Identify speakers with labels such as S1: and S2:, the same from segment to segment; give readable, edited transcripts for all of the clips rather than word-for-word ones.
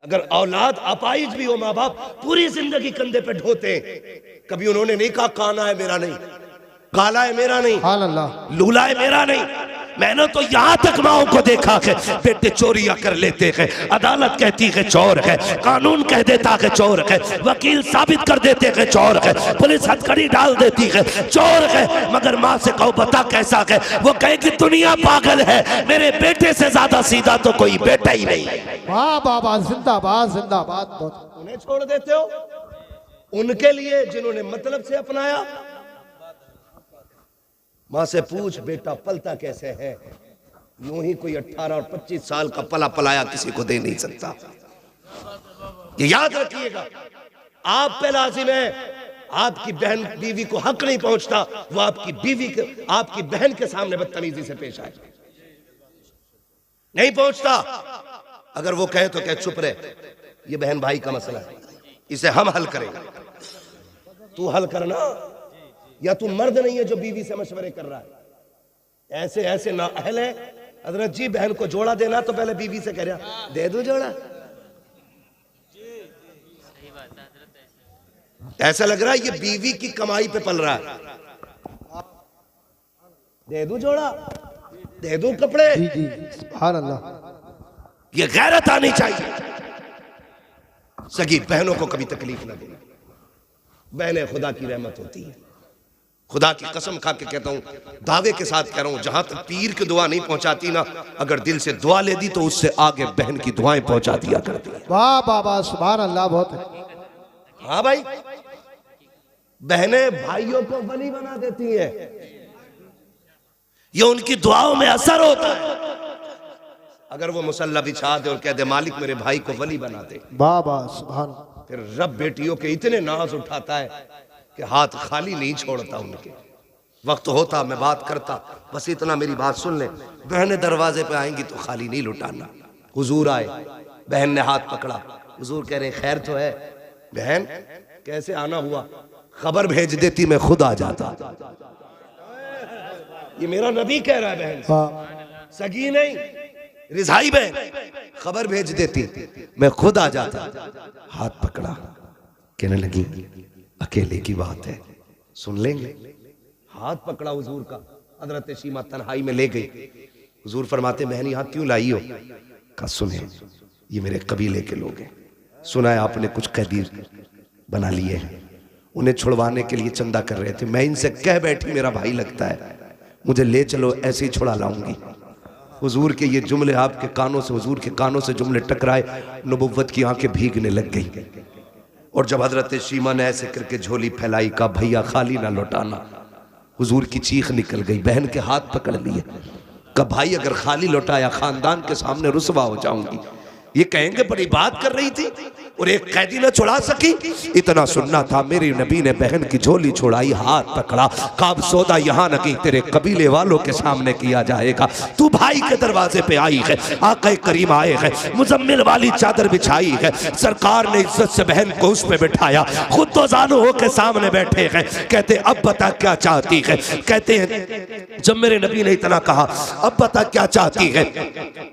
S1: अगर औलाद अपाइज भी हो, माँ बाप पूरी जिंदगी कंधे पे ढोते हैं, कभी उन्होंने नहीं कहा काना है मेरा नहीं, काला है मेरा नहीं, लूला है मेरा नहीं। मैंने तो यहां तक माओ को देखा है बेटे चोरियां कर लेते हैं, अदालत कहती है चोर है, कानून कह देता है चोर है, वकील साबित कर देते हैं चोर है, पुलिस हथकड़ी डाल देती है चोर है, मगर माँ से कहो बता कैसा है, वो कहे कि दुनिया पागल है, मेरे बेटे से ज्यादा सीधा तो कोई बेटा ही नहीं।
S2: वाह बाबा, जिंदाबाद जिंदाबाद।
S1: उन्हें छोड़ देते हो उनके लिए जिन्होंने मतलब से अपनाया। माँ से पूछ बेटा पलता कैसे है, यूं ही कोई 18 और 25 साल का पला पलाया किसी को दे नहीं सकता। ये याद रखिएगा, आप पे लाजिम है, आपकी बहन बीवी को हक नहीं पहुंचता, वो आपकी बीवी के आपकी बहन के सामने बदतमीजी से पेश आए, नहीं पहुंचता। अगर वो कहे तो कहे चुप रहे, ये बहन भाई का मसला है, इसे हम हल करेंगे, तू हल करना। या तू मर्द नहीं है जो बीवी से मशवरे कर रहा है, ऐसे ऐसे ना अहल है। हजरत जी बहन को जोड़ा देना तो पहले बीवी से कह रहा दे दो जोड़ा, ऐसा लग रहा है ये बीवी की कमाई पे पल रहा है, दे दो जोड़ा, दे दो कपड़े।
S2: सुभान अल्लाह।
S1: ये गैरत आनी चाहिए। सगी बहनों को कभी तकलीफ ना देना, बहनें खुदा की रहमत होती है। खुदा की कसम खा के कहता हूं, दावे के साथ कह रहा हूं, जहां तक पीर की दुआ नहीं पहुंचाती ना, अगर दिल से दुआ ले दी तो उससे आगे बहन की दुआएं पहुंचा दिया करती है।
S2: वाह बाबा, सुभान अल्लाह। बहुत
S1: हाँ भाई, बहनें भाइयों को वली बना देती है, ये उनकी दुआओं में असर होता है। अगर वो मुसल्ला बिछा दे और कह दे मालिक मेरे भाई को वली बना दे,
S2: बाबा सुभान,
S1: फिर रब बेटियों के इतने नाज उठाता है कि हाथ खाली नहीं छोड़ता। उनके वक्त होता मैं बात करता, बस इतना मेरी बात सुन ले, बहनें दरवाजे पे आएंगी तो खाली नहीं लुटाना। हुजूर आए, बहन ने हाथ पकड़ा, हुजूर कह रहे खैर तो है। बहन कैसे आना हुआ, खबर भेज देती मैं खुद आ जाता। ये मेरा नबी कह रहा है, बहन सगी नहीं रिजाई बहन, खबर भेज देती मैं खुद आ जाता। हाथ पकड़ा, कहने लगी अकेले की बात है, सुन लेंगे। हाथ पकड़ा हुजूर का, हजरत शीमा तन्हाई में ले गई। हुजूर फरमाते बहन यहाँ क्यों लाई हो? कहा सुने ये मेरे कबीले के लोग हैं, सुना है आपने कुछ कैदी बना लिए हैं, उन्हें छुड़वाने के लिए चंदा कर रहे थे, मैं इनसे कह बैठी मेरा भाई लगता है, मुझे ले चलो ऐसे ही छुड़ा लाऊंगी। हुजूर के ये जुमले आपके कानों से, हुजूर के कानों से जुमले टकराए, नबुव्वत की आंखें भीगने लग गई। और जब हजरत शीमा ने ऐसे करके झोली फैलाई, का भैया खाली ना लौटाना, हुजूर की चीख निकल गई। बहन के हाथ पकड़ लिए, का भाई अगर खाली लौटाया खानदान के सामने रुसवा हो जाऊंगी। ये कहेंगे बड़ी बात कर रही थी और एक कैदी न छुड़ा सकी। इतना सुनना था, मेरे नबी ने बहन की झोली छुड़ाई, हाथ पकड़ा, काब सौदा यहाँ न कहीं तेरे कबीले वालों के सामने किया जाएगा। तू भाई के दरवाजे पे आई है, आका करीम आए हैं, मुजम्मिल वाली चादर बिछाई है, सरकार ने इज्जत से बहन को उस पे बिठाया, खुद तो जानो हो के सामने बैठे हैं। कहते अब बता क्या चाहती है? कहते हैं जब मेरे नबी ने इतना कहा अब बता क्या चाहती है,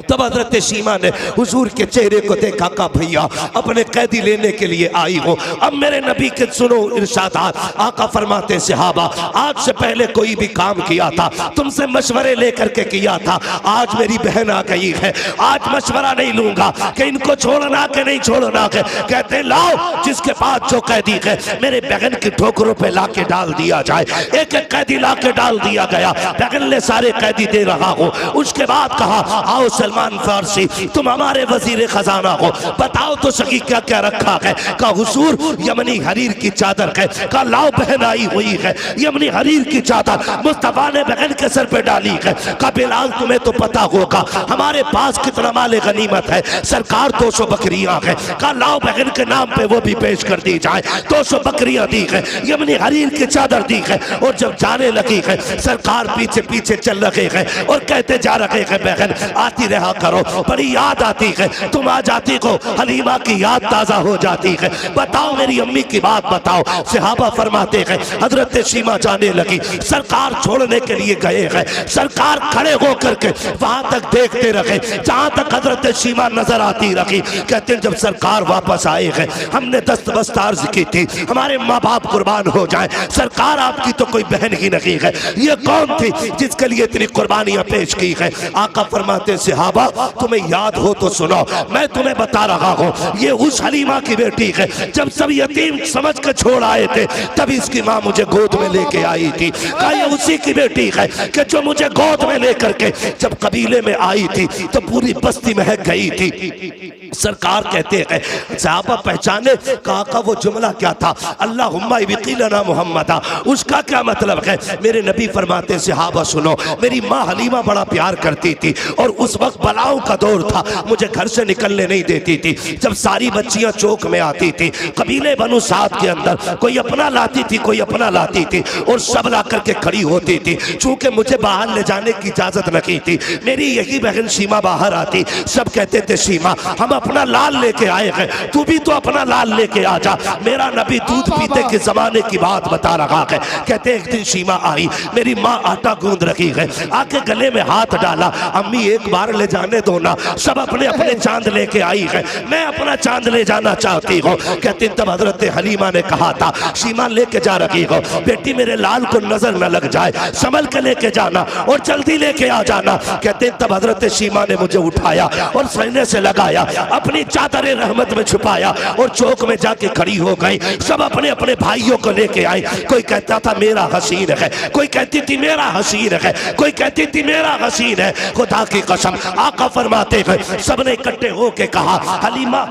S1: तब हजरत शीमा ने हुजूर के चेहरे को देखा, का भैया अपने कैदी लेने के लिए आई हो। अब मेरे नबी के सुनो इरशादात, आका फरमाते सहाबा आज से पहले कोई भी काम किया था तुमसे मशवरे लेकर के किया था, आज मेरी बहन आ गई है, आज मशवरा नहीं लूंगा कि इनको छोड़ना के नहीं छोड़ना के। कहते लाओ जिसके पास जो कैदी है मेरे बहन की ठोकरों पे ला के डाल दिया जाए। एक एक कैदी ला के डाल दिया गया, बहन ने सारे कैदी दे रहा हो। उसके बाद कहा आओ सलमान फारसी तुम हमारे वजीर खजाना हो, बताओ तो सकी क्या क्या रखा है? का हुजूर यमनी हरीर की चादर है। का लाओ बहन आई हुई है, यमनी हरीर की चादर मुस्तफा ने बहन के सर पे डाली है। का बिलाल तुम्हें तो पता होगा हमारे पास कितना माले गनीमत है, सरकार 200 बकरियां है। का लाओ बहन के नाम पे वो भी पेश कर दी जाए, 200 बकरियां दी है, यमनी हरीर की चादर दी है। और जब जाने लगी है सरकार पीछे पीछे चल रहे हैं और कहते जा रहे हैं बहन आती रहा करो, बड़ी याद आती है, तुम आ जाती को हलीमा की याद ताजा हो जाती है। बताओ मेरी अम्मी की बात बताओ। सहाबा फरमाते हैं हजरत सीमा जाने लगी, सरकार छोड़ने के लिए गए हैं, सरकार खड़े होकर के वहां तक देखते रहे जहां तक हजरत सीमा नजर आती रही। कहते हैं जब सरकार वापस आए हैं, हमने दस्तबस्त अर्ज की थी हमारे माँ बाप कुर्बान हो जाए, सरकार आपकी तो कोई बहन ही नहीं है, ये कौन थी जिसके लिए इतनी कुर्बानियां पेश की है? आका फरमाते सहाबा तुम्हें याद हो तो सुनो, मैं तुम्हें बता रहा हूं, ये उस हलीमा की बेटी है, जब सब यतीम समझ के छोड़ आए थे तभी इसकी माँ मुझे गोद में लेके आई थी। कहा ये उसी की बेटी है कि जो मुझे गोद में लेकर के जब कबीले में आई थी तो पूरी बस्ती महक गई थी। सरकार कहते हैं सहाबा पहचाने, कहा का वो जुमला क्या था, अल्लाहुम्मा इब्क़िलना मुहम्मदा, उसका क्या मतलब है? मेरे नबी फरमाते सहाबा सुनो, मेरी माँ हलीमा बड़ा प्यार करती थी और उस वक्त बलाओं का दौर था, मुझे घर से निकलने नहीं देती थी। जब सारी बच्चियां चौक में आती थी, कबीले बनु साद के अंदर कोई अपना लाती थी कोई अपना लाती थी और सब ला करके खड़ी होती थी। चूंकि मुझे बाहर ले जाने की इजाजत नहीं थी, मेरी यही बहन सीमा बाहर आती, सब कहते थे सीमा हम अपना लाल लेके आए हैं, तू भी तो अपना लाल लेके आ जा। मेरा नबी दूध पीते के जमाने की बात बता रहा है। कहते एक दिन सीमा आई, मेरी माँ आटा गूंद रही है, आके गले में हाथ डाला, अम्मी एक बार ले जाने दो ना, सब अपने अपने चांद लेके आई है, मैं अपना चांद ले जाना चाहती हूँ। कहते तब हजरत हलीमा ने कहा था सीमा लेके जा रही हो, बेटी मेरे लाल को नजर न लग जाए, संभल के लेके जाना और जल्दी लेके आ जाना। कहते तब हजरत सीमा ने मुझे उठाया और सीने से लगाया, अपनी चादर रहमत में छुपाया और चौक में जाके खड़ी हो गई। सब अपने अपने भाइयों को लेके आए, कोई कहता था मेरा हसीन है, कोई कहती थी मेरा हसीन है, कोई कहती थी मेरा हसीन है। खुदा की कसम आका फरमाते हैं सबने इकट्ठे होके कहा हलीमा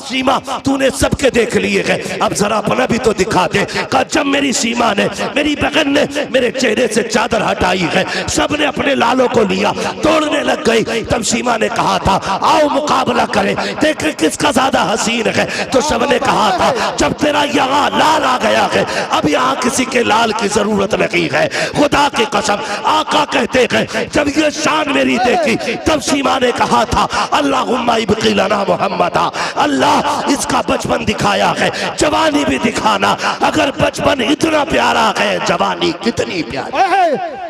S1: सीमा तूने सबके देख लिए है, अब जरा अपना भी तो दिखा दे। कहा जब मेरी सीमा ने मेरी बहन ने मेरे चेहरे से चादर हटाई है, सबने अपने लालों को लिया, तोड़ने लग गई। तब सीमा ने कहा था आओ मुकाबला करें, देखें किसका ज्यादा हसीन है। तो सबने कहा था जब तेरा यहाँ लाल आ गया है, अब यहाँ किसी के लाल की जरूरत नहीं है। खुदा की कसम आका कहते हैं जब ये शान मेरी देखी तब सीमा ने कहा था अल्लाहुम्मा इब्क़िलना मुहम्मदा, अल्लाह इसका बचपन दिखाया है, जवानी भी दिखाना। अगर बचपन इतना प्यारा है, जवानी कितनी प्यारी।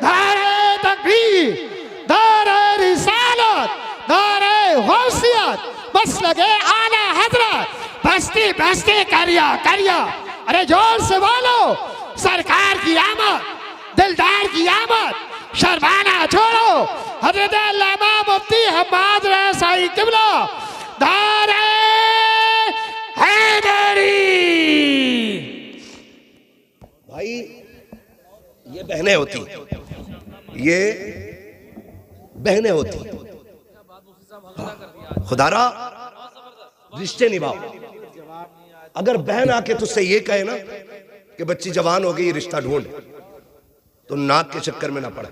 S2: नारे तकबीर, नारे रिसालत, नारे गौसियत, बस लगे आला हजरत, बस्ती बस्ती करिया करिया। अरे जोर से बोलो, सरकार की आमद, दिलदार की आमद, शर्माना छोड़ो। हजरत अल्लामा मुफ्ती हम्माद रसाई किबला नारे हैदरी।
S1: भाई ये बहनें होती, ये बहनें होती, खुदारा रिश्ते निभाओ। अगर बहन आके तुझसे ये कहे ना कि बच्ची जवान हो गई रिश्ता ढूंढ, तो नाक के चक्कर में ना पड़,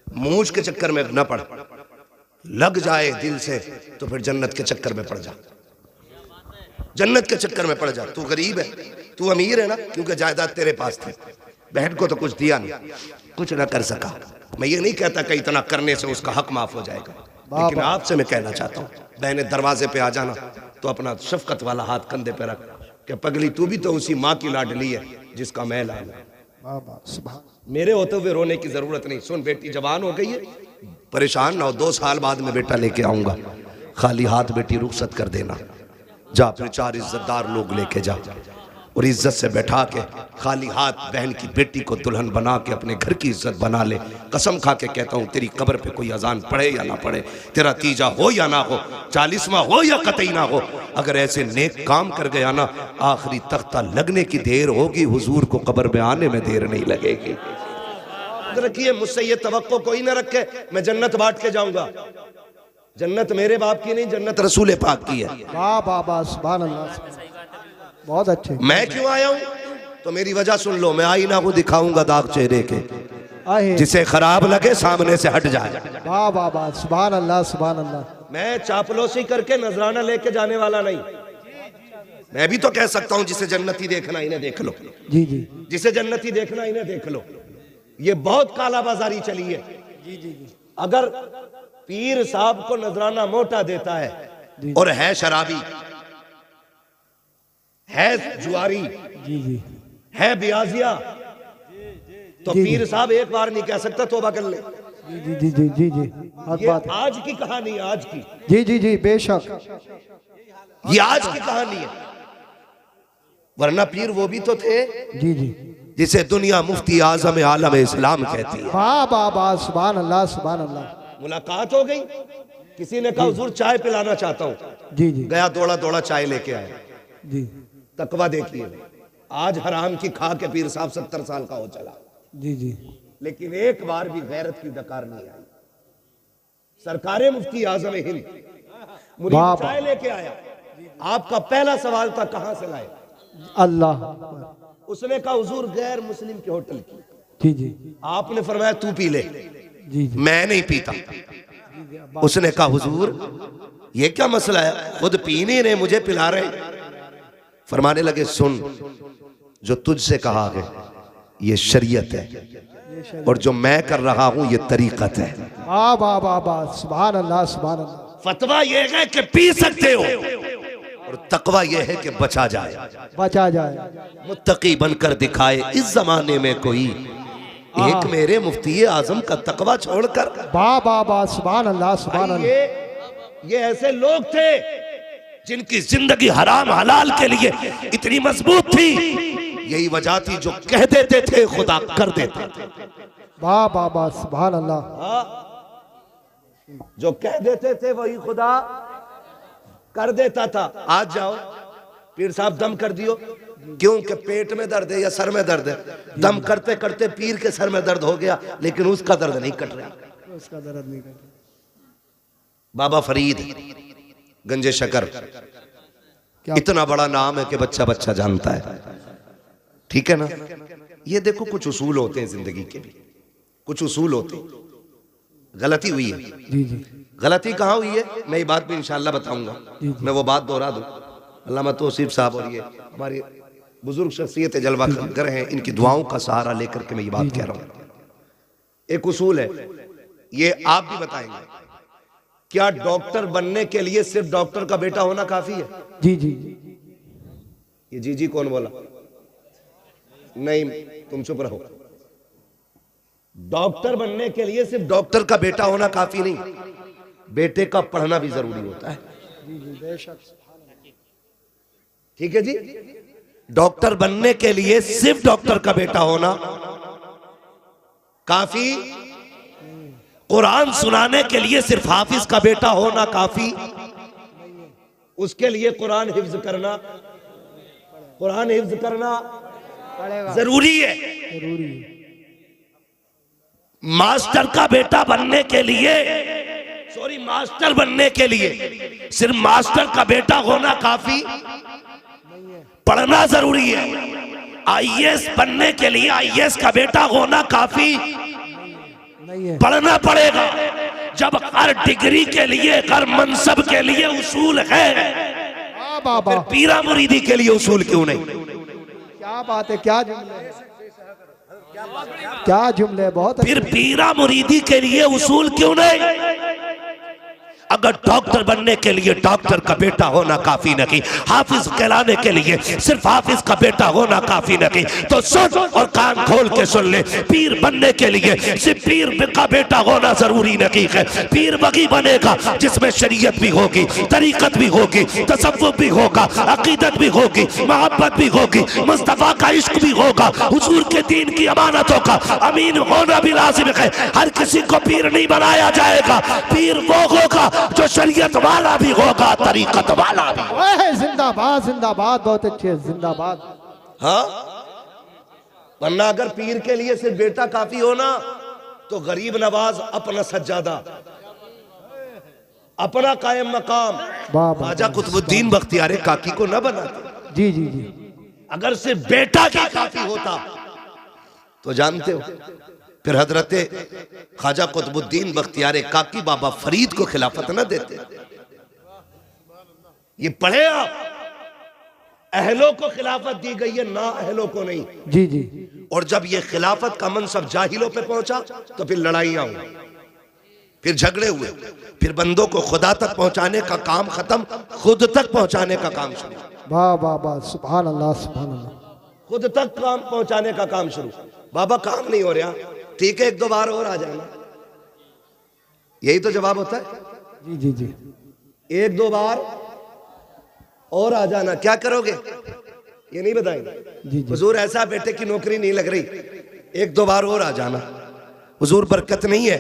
S1: मूंछ के चक्कर में ना पड़, लग जाए दिल से तो फिर जन्नत के चक्कर में पड़ जा, जन्नत के चक्कर में पड़ जा। तू गरीब है, तू अमीर है ना, क्योंकि जायदाद तेरे पास थी, बहन को तो कुछ दिया नहीं, कुछ ना कर सका। मैं ये नहीं कहता कि इतना करने से उसका हक माफ हो जाएगा, लेकिन आपसे मैं कहना चाहता हूँ बहने दरवाजे पे आ जाना तो अपना शफकत वाला हाथ कंधे पे रख कि पगली तू भी तो उसी माँ की लाडली है जिसका मैं लाल हूं, मेरे होते हुए रोने की जरूरत नहीं। सुन बेटी जवान हो गई है, परेशान ना हो, 2 साल बाद में बेटा लेके आऊंगा, खाली हाथ बेटी रुखसत कर देना, जा फिर 4 इज्जतदार लोग लेके जा और इज्जत से बैठा के खाली हाथ बहन की बेटी को दुल्हन बना के अपने घर की इज्जत बना ले। कसम खा के कहता हूँ तेरी कब्र पे कोई अजान पढ़े या ना पढ़े, तेरा तीजा हो या ना हो, 40वां हो या कतई ना हो, अगर ऐसे नेक काम कर गया ना, आखिरी तख्ता लगने की देर होगी, हुजूर को कब्र में आने में देर नहीं लगेगी। रखिए मुझसे ये तवक्को कोई ना रखे मैं जन्नत बांट के जाऊंगा, जन्नत मेरे बाप की नहीं, जन्नत रसूल पाक की है।
S2: वाह वाह वाह, सुभान अल्लाह, बहुत अच्छे।
S1: मैं क्यों आया हूं तो मेरी वजह सुन लो, मैं आईना को दिखाऊंगा दाग चेहरे के, जिसे खराब लगे सामने से हट जाए।
S2: वाह वाह वाह, सुभान अल्लाह सुभान अल्लाह।
S1: मैं चापलूसी करके नजराना लेके जाने वाला नहीं, मैं भी तो कह सकता हूं जिसे जन्नती देखना इन्हें देख लो,
S2: जी जी,
S1: जिसे जन्नती देखना इन्हें देख लो। ये बहुत काला बाजारी चली है।
S2: जी जी जी।
S1: अगर पीर साहब को नजराना मोटा देता है और है शराबी, है जुआरी,
S2: जी जी
S1: है बियाजिया, तो
S2: जी,
S1: पीर साहब एक बार नहीं कह सकता तौबा कर ले।
S2: जी जी जी जी जी हक
S1: ये
S2: बात है।
S1: आज की कहानी है, आज की,
S2: जी जी जी बेशक।
S1: ये आज की कहानी है। वरना पीर वो भी तो थे
S2: जी जी
S1: जिसे दुनिया मुफ्ती आजम आलम इस्लाम कहती है।
S2: वाह वाह वाह सुभान अल्लाह सुभान अल्लाह।
S1: मुलाकात हो गई, किसी ने कहा हुजूर चाय पिलाना चाहता हूं,
S2: जी जी
S1: गया दौड़ा दौड़ा चाय लेके आया।
S2: जी
S1: तकवा देखिए, आज हराम की खा के पीर साहब 70 साल का हो चला,
S2: जी जी
S1: लेकिन एक बार भी गैरत की डकार नहीं आई। सरकारे मुफ्ती आजम हिंद मुरीद
S2: वाह,
S1: चाय लेके आया, आपका पहला सवाल था कहां से लाए?
S2: अल्लाह।
S1: उसने कहा हुजूर गैर मुस्लिम के होटल की।
S2: जी जी
S1: आपने फरमाया तू पी ले।
S2: जी जी
S1: मैं नहीं पीता। उसने कहा हुजूर ये क्या मसला है, खुद पी नहीं रहे, मुझे पिला रहे। फरमाने लगे सुन, जो तुझसे कहा गया ये शरीयत है, और जो मैं कर रहा हूं ये तरीकत है।
S2: वाह वाह वाह वाह सुभान अल्लाह सुभान अल्लाह।
S1: फतवा ये है कि पी सकते हो, और तकवा ये है कि बचा जाए,
S2: बचा जाए।
S1: मुत्तकी बनकर दिखाए इस जमाने में कोई एक मेरे मुफ्ती आजम का तकवा छोड़कर।
S2: वाह वाह वाह सुभान अल्लाह सुभान
S1: भाई
S2: अल्लाह।
S1: ये ऐसे लोग थे जिनकी जिंदगी हराम हलाल के लिए इतनी मजबूत थी, यही वजह थी जो कह देते थे खुदा कर देते थे।
S2: वाह वाह वाह सुभान अल्लाह।
S1: हाँ, जो कह देते थे वही खुदा कर देता था। आज जाओ पीर साहब दम कर दियो, क्योंकि पेट में दर्द है या सर में दर्द है, दम करते करते पीर के सर में दर्द हो गया, लेकिन उसका दर्द नहीं कट रहा।
S2: उसका दर्द नहीं करता।
S1: बाबा फरीद गंजे शकर, इतना बड़ा नाम है कि बच्चा बच्चा जानता है, ठीक है ना। ये देखो कुछ उसूल होते हैं जिंदगी के भी, कुछ उसूल होते हैं। गलती हुई है,
S2: जी जी
S1: गलती कहाँ हुई है मैं ये बात भी इंशाल्लाह बताऊंगा। मैं वो बात दोहरा दूं, अल्लामा तौसीफ साहब और ये हमारी बुजुर्ग शख्सियत जलवा कर हैं, इनकी दुआओं का सहारा लेकर के मैं ये बात कह रहा हूँ। एक उसूल है, ये आप भी बताएंगे, क्या डॉक्टर बनने के लिए सिर्फ डॉक्टर का बेटा होना काफी है?
S2: जी जी
S1: ये जी जी कौन बोला? नहीं, तुम चुप रहो। डॉक्टर बनने के लिए सिर्फ डॉक्टर का बेटा होना काफी नहीं, बेटे का पढ़ना भी जरूरी होता है। ठीक है जी, डॉक्टर बनने के लिए सिर्फ डॉक्टर का बेटा होना काफी, कुरान सुनाने के लिए सिर्फ हाफिज का बेटा होना काफी, उसके लिए कुरान हिफ्ज करना, कुरान हिफ्ज करना जरूरी है।
S2: जरूरी है।
S1: मास्टर का बेटा बनने के लिए, सॉरी मास्टर बनने के लिए सिर्फ मास्टर का बेटा होना काफी, पढ़ना जरूरी है। आईएएस बनने के लिए आईएएस का बेटा होना काफी
S2: नहीं है।
S1: पढ़ना पड़ेगा। जब हर डिग्री के लिए, हर मनसब के लिए उसूल है,
S2: वाह वाह
S1: फिर
S2: वाह
S1: पीरा मुरीदी के लिए उसूल क्यों नहीं?
S2: क्या बात है, क्या जुमले, क्या जुमले, बहुत
S1: फिर पीरा मुरीदी के लिए उसूल क्यों नहीं? अगर डॉक्टर बनने के लिए डॉक्टर का बेटा होना काफी नहीं, हाफिज कहलाने के लिए सिर्फ हाफिज का बेटा होना काफी नहीं, तो सुन और कान खोल के सुन ले, पीर बनने के लिए सिर्फ पीर का बेटा होना जरूरी नहीं है। पीर वही बनेगा जिसमें शरीयत भी होगी, तरीकत भी होगी, तसव्वुफ भी होगा, अकीदत भी होगी, मोहब्बत भी होगी, मुस्तफा का इश्क भी होगा, हुजूर के दीन की अमानतों का अमीन होना भी लाजिम है। हर किसी को पीर नहीं बनाया जाएगा, पीर वो होगा जो शरीयत वाला भी होगा, तरीकत वाला भी।
S2: ओए जिंदाबाद जिंदाबाद, बहुत अच्छे, जिंदाबाद।
S1: हाँ, वरना अगर पीर के लिए सिर्फ बेटा काफी होना तो गरीब नवाज अपना सज्जादा, अपना कायम मकाम
S2: वाह वाह।
S1: ख्वाजा कुतुबुद्दीन बख्तियार काकी को न बनाते।
S2: जी जी जी
S1: अगर सिर्फ बेटा की काफी होता तो जानते हो फिर हजरते ख्वाजा कुतुबुद्दीन बख्तियार काकी बाबा फरीद को खिलाफत न देते। ये पढ़े आप, अहलों को खिलाफत दी गई है, ना अहलों को नहीं।
S2: जी जी
S1: और जब ये खिलाफत का मनसब जाहिलों पे पहुंचा तो फिर लड़ाइयां हुई। फिर झगड़े हुए, फिर बंदों को खुदा तक पहुंचाने का काम खत्म, खुद तक पहुंचाने का काम शुरू।
S2: वाह वाह वाह, सुभान अल्लाह सुभान अल्लाह।
S1: खुद तक काम पहुंचाने का काम शुरू। बाबा काम नहीं हो रहा, ठीक है, एक दो बार और आ जाना, यही तो जवाब होता है।
S2: जी जी जी,
S1: एक दो बार और आ जाना, क्या करोगे ये नहीं बताएंगे।
S2: जी जी,
S1: हुजूर ऐसा बेटे की नौकरी नहीं लग रही, एक दो बार और आ जाना। हुजूर बरकत नहीं है,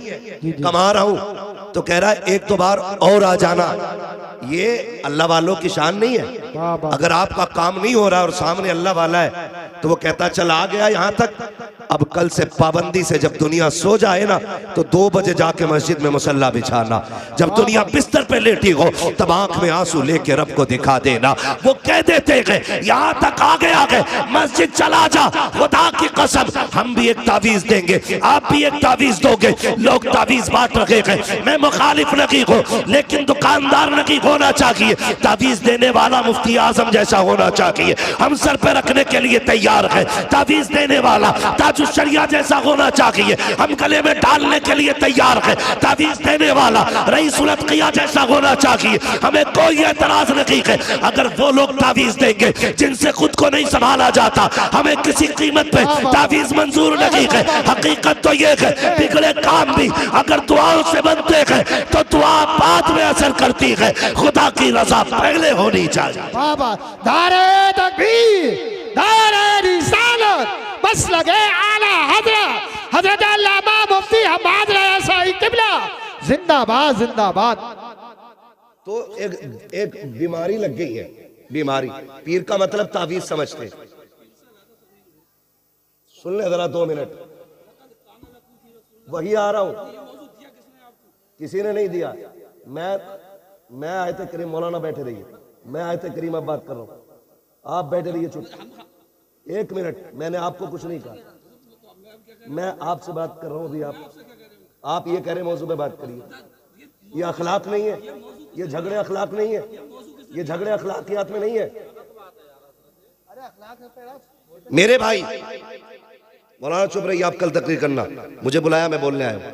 S1: कमा रहा हूं, तो कह रहा है एक दो बार और आ जाना। ये अल्लाह वालों की शान नहीं है।
S2: वाह वाह,
S1: अगर आपका काम नहीं हो रहा और सामने अल्लाह वाला है तो वो कहता चल आ गया यहां तक, अब कल से पाबंदी से जब दुनिया सो जाए ना तो 2 बजे जाके मस्जिद में मुसल्ला बिछाना। जब दुनिया बिस्तर पे लेटी हो तब आंख में आंसू लेके रब को दिखा देना। वो कह देते हैं यहां तक आ गए, मस्जिद चला जा, खुदा की कसम हम भी एक तावीज देंगे, आप भी एक तावीज दोगे। लोग तावीज बांट रहे हैं, मैं मुखालिफ नहीं हूं, लेकिन दुकानदार नहीं होना चाहिए, तावीज देने वाला मुफ्ती आजम जैसा होना चाहिए। हम सर पे रखने के लिए तैयार हैं, तावीज देने वाला ताजुल शरिया जैसा होना चाहिए, हम गले में डालने के लिए तैयार हैं। तावीज देने वाला रईसुल अत्किया जैसा होना चाहिए, हमें कोई एतराज नहीं है। अगर वो लोग तावीज देंगे जिनसे खुद को नहीं संभाला जाता, हमें किसी कीमत पे तावीज मंजूर नहीं है। हकीकत तो ये है बिगड़े काम भी अगर दुआओं से बनते हैं तो दुआ बाद में असर करती है, खुदा की रजा पहले होनी चाहिए।
S2: बाबा दारे तकबीर, दारे रिसालत, बस लगे आला हजरत हजरत अल्लामा मुफ्ती हम्माद रज़ा साईं किबला जिंदाबाद जिंदाबाद।
S1: तो एक बीमारी लग गई है, बीमारी। पीर का मतलब तावीज समझते। सुन ले जरा 2 मिनट, वही आ रहा हूं, किसी ने नहीं दिया। मैं आयत करीम, मौलाना बैठे रहिए, मैं आयत करीम अब बात कर रहा हूं, आप बैठे रहिए चुप। 1 मिनट, मैंने आपको कुछ नहीं कहा, मैं आपसे बात कर रहा हूं अभी। आप ये कह रहे मौजू पे बात करिए, ये अखलाक नहीं है, ये झगड़े अखलाक नहीं है, ये झगड़े अखलाकियात में नहीं है। मेरे भाई मौलाना चुप रहिए, आप कल तकरीर करना, मुझे बुलाया, मैं बोलने आया हूं।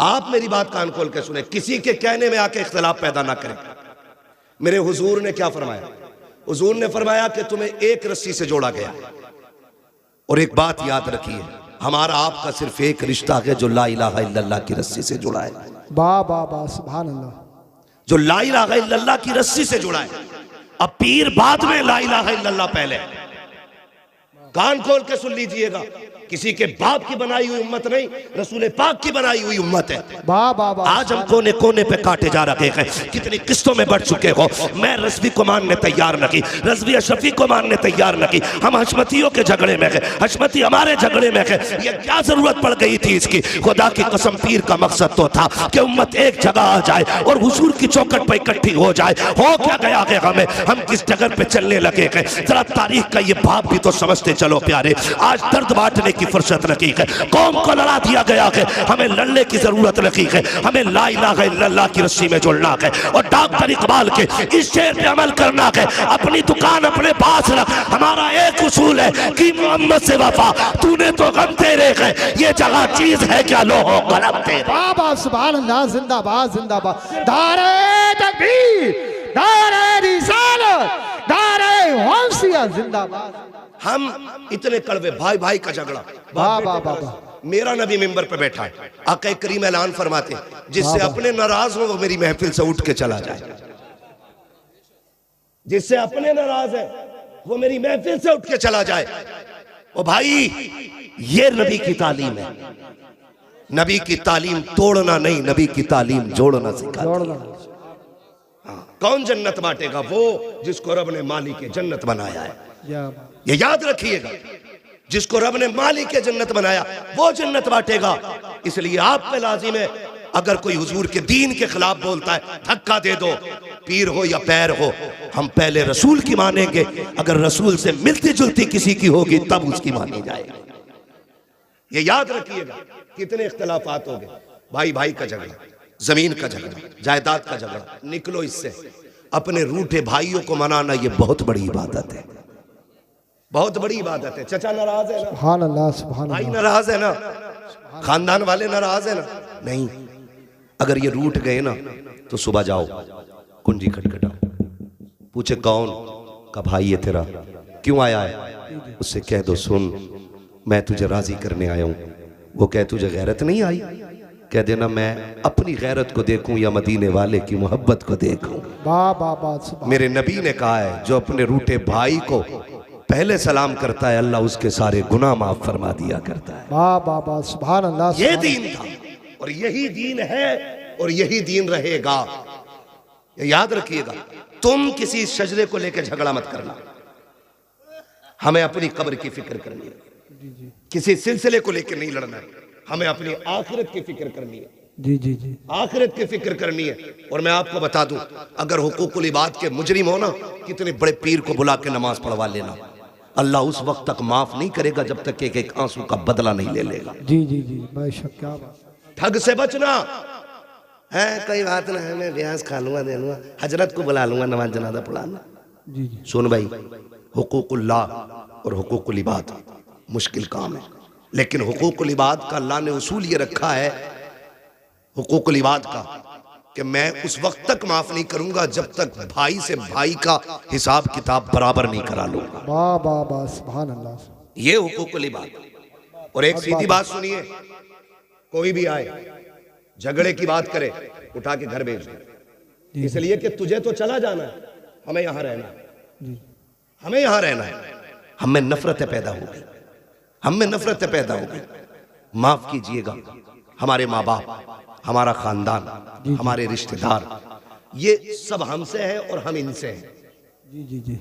S1: आप मेरी बात कान खोल के सुने, किसी के कहने में आके इख्तिलाफ पैदा ना करें। मेरे हुजूर ने क्या फरमाया? हुजूर ने फरमाया कि तुम्हें एक रस्सी से जोड़ा गया। और एक बात याद रखिए, हमारा आपका सिर्फ एक रिश्ता है जो ला इलाहा इल्लल्लाह की रस्सी से जुड़ा है।
S2: वाह वाह वाह, सुभान अल्लाह।
S1: जो ला इलाहा इल्लल्लाह की रस्सी से जुड़ा है। अब पीर बाद में, ला इलाहा इल्लल्लाह पहले। कान खोल के सुन लीजिएगा, किसी के बाप की बनाई हुई उम्मत नहीं, रसूल पाक की बनाई हुई उम्मत है।
S2: वाह वाह वाह,
S1: आज हम कोने कोने पे काटे जा रहे हैं, कितनी किस्तों में बढ़ चुके हो। मैं रज़वी को मानने तैयार नहीं, रज़वी अशरफी को मानने तैयार नहीं, हम हशमतियों के झगड़े में है, हशमती हमारे झगड़े में है। ये क्या जरूरत पड़ गई थी इसकी? खुदा की कसम, पीर का मकसद तो था कि उम्मत एक जगह आ जाए और हुजूर की चौखट पर इकट्ठी हो जाए। हो क्या गया है हमें? हम किस जगह पे चलने लगे हैं? जरा तारीख का ये भाव भी तो समझते चलो प्यारे। आज दर्द बांटने की फुर्सत नहीं है, कौम को लड़ा दिया गया है, हमें लड़ने की जरूरत नहीं है। हमें ला इलाहा इल्लल्लाह की रस्सी में जुड़ना है और डॉक्टर इकबाल के इस शेर पे अमल करना है। अपनी दुकान अपने पास रख, हमारा एक उसूल है कि मोहम्मद से वफा, तूने तो गम तेरे है, ये जगह चीज है क्या लोहो कलम तेरे।
S2: वाह वाह, सुभान अल्लाह, जिंदाबाद जिंदाबाद। दारे तकबीर, दारे रिसालत, दारे गौसिया जिंदाबाद।
S1: हम इतने कड़वे, भाई भाई का झगड़ा।
S2: वाह वाह वाह वाह,
S1: मेरा नबी मिंबर पे बैठा है, आका करीम ऐलान फरमाते हैं, जिससे अपने नाराज हो वो मेरी महफिल से उठ के चला जाए। जिससे अपने नाराज है वो मेरी महफिल से उठ के चला जाए। ओ भाई, ये नबी की तालीम है। नबी की तालीम तोड़ना नहीं, नबी की तालीम जोड़ना सिखाती है। कौन जन्नत बांटेगा? वो जिसको रब ने माली के जन्नत बनाया है। ये याद रखिएगा, जिसको रब ने माली के जन्नत बनाया वो जन्नत बांटेगा। इसलिए आप पे लाजिम है, अगर कोई हुजूर के दीन के खिलाफ बोलता है, धक्का दे दो, पीर हो या पैर हो। हम पहले रसूल की मानेंगे, अगर रसूल से मिलती जुलती किसी की होगी तब उसकी मानी जाएगी। ये याद रखिएगा। कितने इख्तिलाफात हो गए, भाई भाई का झगड़ा, जमीन का झगड़ा, जायदाद का झगड़ा, निकलो इससे। अपने रूठे भाइयों को मनाना ये बहुत बड़ी इबादत है, बहुत बड़ी इबादत है। चचा नाराज है ना,
S2: सुभान अल्लाह, सुभान
S1: भाई
S2: अल्लाह।
S1: नाराज है ना, खानदान वाले नाराज है ना, नहीं। अगर ये रूठ गए ना तो सुबह जाओ, कुंजी खटखटाओ, पूछे कौन का भाई है तेरा, क्यों आया है, उससे कह दो सुन मैं तुझे राजी करने आया हूं। वो कहे तुझे गैरत नहीं आई, कह देना मैं अपनी गैरत को देखूं या मदीने वाले की मोहब्बत को देखूं। मेरे नबी ने कहा है जो अपने रूठे भाई को पहले सलाम करता है अल्लाह उसके सारे गुनाह माफ फरमा दिया करता है।
S2: सुभान अल्लाह।
S1: ये दीन था और यही दीन है और यही दीन रहेगा। याद रखिएगा, तुम किसी शजरे को लेकर झगड़ा मत करना, हमें अपनी कब्र की फिक्र करनी है। किसी सिलसिले को लेकर नहीं लड़ना है, हमें अपनी आखिरत की फिक्र करनी है।
S2: जी जी जी,
S1: आखिरत की फिक्र करनी है। और मैं आपको बता दूं, अगर हुकूकुल इबाद के मुजरिम हो ना, कितने बड़े पीर को बुला के नमाज पढ़वा लेना, अल्लाह उस वक्त तक माफ नहीं करेगा जब तक एक एक आंसू का बदला नहीं ले लेगा।
S2: जी जी जी, बेशक, क्या बात।
S1: ठग से बचना है, कोई बात ना है, मैं ब्याज खा लूंगा, दे लूंगा, हजरत को बुला लूंगा नमाज जनाजा पढ़ाना।
S2: जी जी,
S1: सुन भाई, हुकूकुल्लाह और हुकूकुल इबाद मुश्किल काम है, लेकिन हुकूकुल इबाद का अल्लाह ने उसूल ये रखा है हुकूकुल इबाद का कि मैं उस वक्त तक माफ नहीं करूंगा जब तक भाई से भाई का हिसाब किताब बराबर नहीं करा लूंगा।
S2: वाह वाह वाह, सुभान अल्लाह।
S1: ये हुकूकुल इबाद। और एक सीधी बात सुनिए, कोई भी आए झगड़े की बात करे, उठा के घर भेज दे, इसलिए कि तुझे तो चला जाना है, हमें यहां रहना है, हमें यहां रहना है। हमें नफरतें पैदा हो गई, हमें नफरतें पैदा हो गई। माफ कीजिएगा, हमारे माँ बाप, हमारा खानदान, हमारे रिश्तेदार, ये सब हमसे है और हम इनसे हैं।
S2: जी जी जी,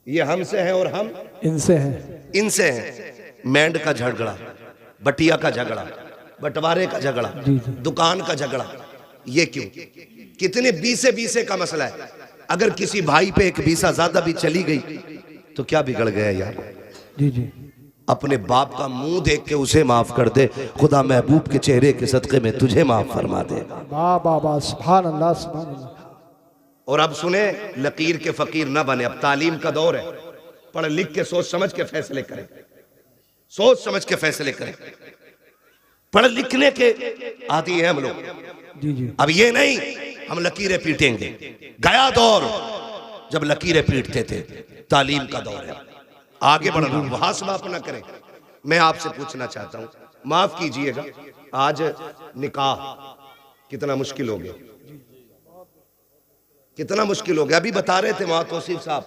S1: ये हमसे है और हम
S2: इनसे हैं।
S1: इनसे हैं। मैंड का झगड़ा, बटिया का झगड़ा, बंटवारे का झगड़ा, दुकान का झगड़ा, ये क्यों? कितने बीसे बीसे का मसला है। अगर किसी भाई पे एक बीसा ज्यादा भी चली गई तो क्या बिगड़ गया यार?
S2: जी जी,
S1: अपने बाप का मुंह देख के उसे माफ कर दे, खुदा महबूब के चेहरे के सदके में तुझे माफ फरमा दे।
S2: वाह वाह वाह, सुभान अल्लाह, सुभान अल्लाह।
S1: और अब सुने, लकीर के फकीर ना बने, अब तालीम का दौर है। पढ़ लिख के सोच समझ के फैसले करें, सोच समझ के फैसले करें। पढ़ लिखने के आदी हैं हम लोग।
S2: जी जी,
S1: अब ये नहीं हम लकीरें पीटेंगे, गया दौर जब लकीरें पीटते थे। तालीम का दौर है, आगे बढ़ना, मुहासबा अपना करें। मैं आपसे पूछना चाहता हूं, माफ कीजिएगा, आज निकाह कितना मुश्किल हो गया, कितना मुश्किल हो गया। अभी बता रहे थे वहां तौसीफ साहब,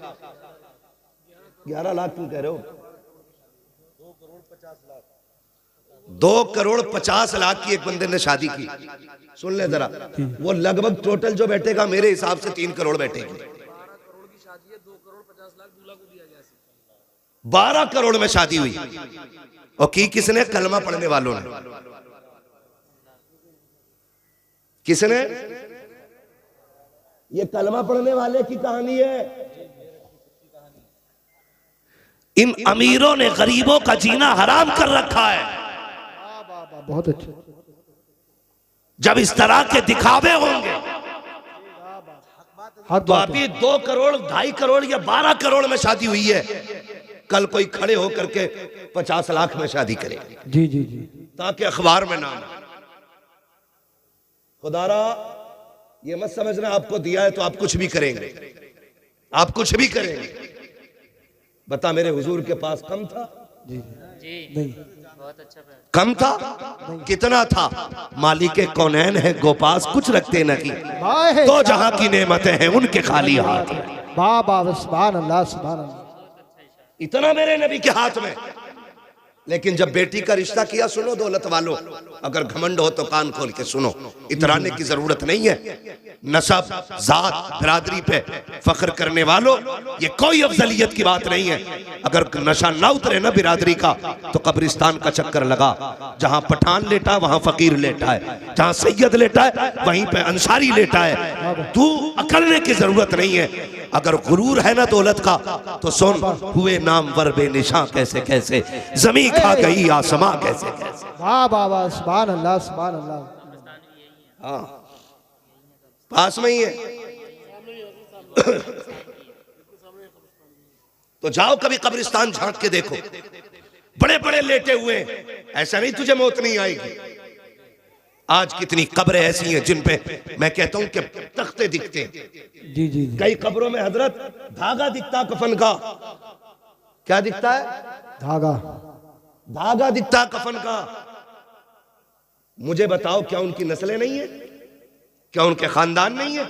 S1: 11 लाख क्यों कह रहे हो? 2,50,00,000 की एक बंदे ने शादी की। सुन ले जरा, वो लगभग टोटल जो बैठेगा मेरे हिसाब से 3 करोड़ बैठेगी। 12 करोड़ में शादी हुई, और की किसने? कलमा पढ़ने वालों ने। किसने? ये कलमा पढ़ने वाले की कहानी है। इन अमीरों ने गरीबों का जीना हराम कर रखा है।
S2: बहुत अच्छा।
S1: जब इस तरह के दिखावे होंगे तो अभी 2 करोड़, 2.5 करोड़ या 12 करोड़ में शादी हुई है, कल कोई खड़े होकर के 50 लाख में शादी करे।
S2: जी जी जी,
S1: ताकि अखबार में नाम आए। खुदारा ये मत समझना आपको दिया है तो आप कुछ भी करेंगे, आप कुछ भी करेंगे। बता, मेरे हुजूर के पास कम था?
S2: जी नहीं,
S3: बहुत अच्छा।
S1: कम था? कितना था? मालिक कौनैन है गोपास, कुछ रखते न की, तो जहां की नेमतें हैं उनके खाली हाथ।
S2: वाह वाह, सुभान अल्लाह, सुभान अल्लाह।
S1: इतना मेरे नबी के हाथ में। लेकिन जब बेटी का रिश्ता किया, सुनो दौलत वालों, अगर घमंड हो तो कान खोल के सुनो, इतराने की जरूरत नहीं है। नसब, जात, बिरादरी पे फख्र करने वालों, ये कोई अफजलियत की बात नहीं है। अगर नशा ना उतरे ना बिरादरी का तो कब्रिस्तान का चक्कर लगा। जहां पठान लेटा है वहां फकीर लेटा है, जहां सैयद लेटा है वहीं पे अंसारी लेटा है। तू अकड़ने की जरूरत नहीं है। अगर गुरूर है ना दौलत का तो सुन, हुए नाम वर बेनिशां कैसे कैसे, जमीन खा गई आसमां कैसे कैसे।
S2: वाह वाह वाह, सुभान अल्लाह, सुभान अल्लाह।
S1: हाँ, पास में ही है। तो जाओ कभी कब्रिस्तान झांक के देखो, बड़े बड़े लेटे हुए हैं। ऐसा नहीं तुझे मौत नहीं आएगी, आज कितनी कब्रें ऐसी हैं जिन पे मैं कहता हूं कि तख्ते दिखते हैं।
S2: जी जी जी।
S1: कई कब्रों में हजरत धागा दिखता कफन का। क्या दिखता है?
S2: धागा।
S1: धागा दिखता कफन का। मुझे बताओ, क्या उनकी नस्लें नहीं है? क्या उनके खानदान नहीं है?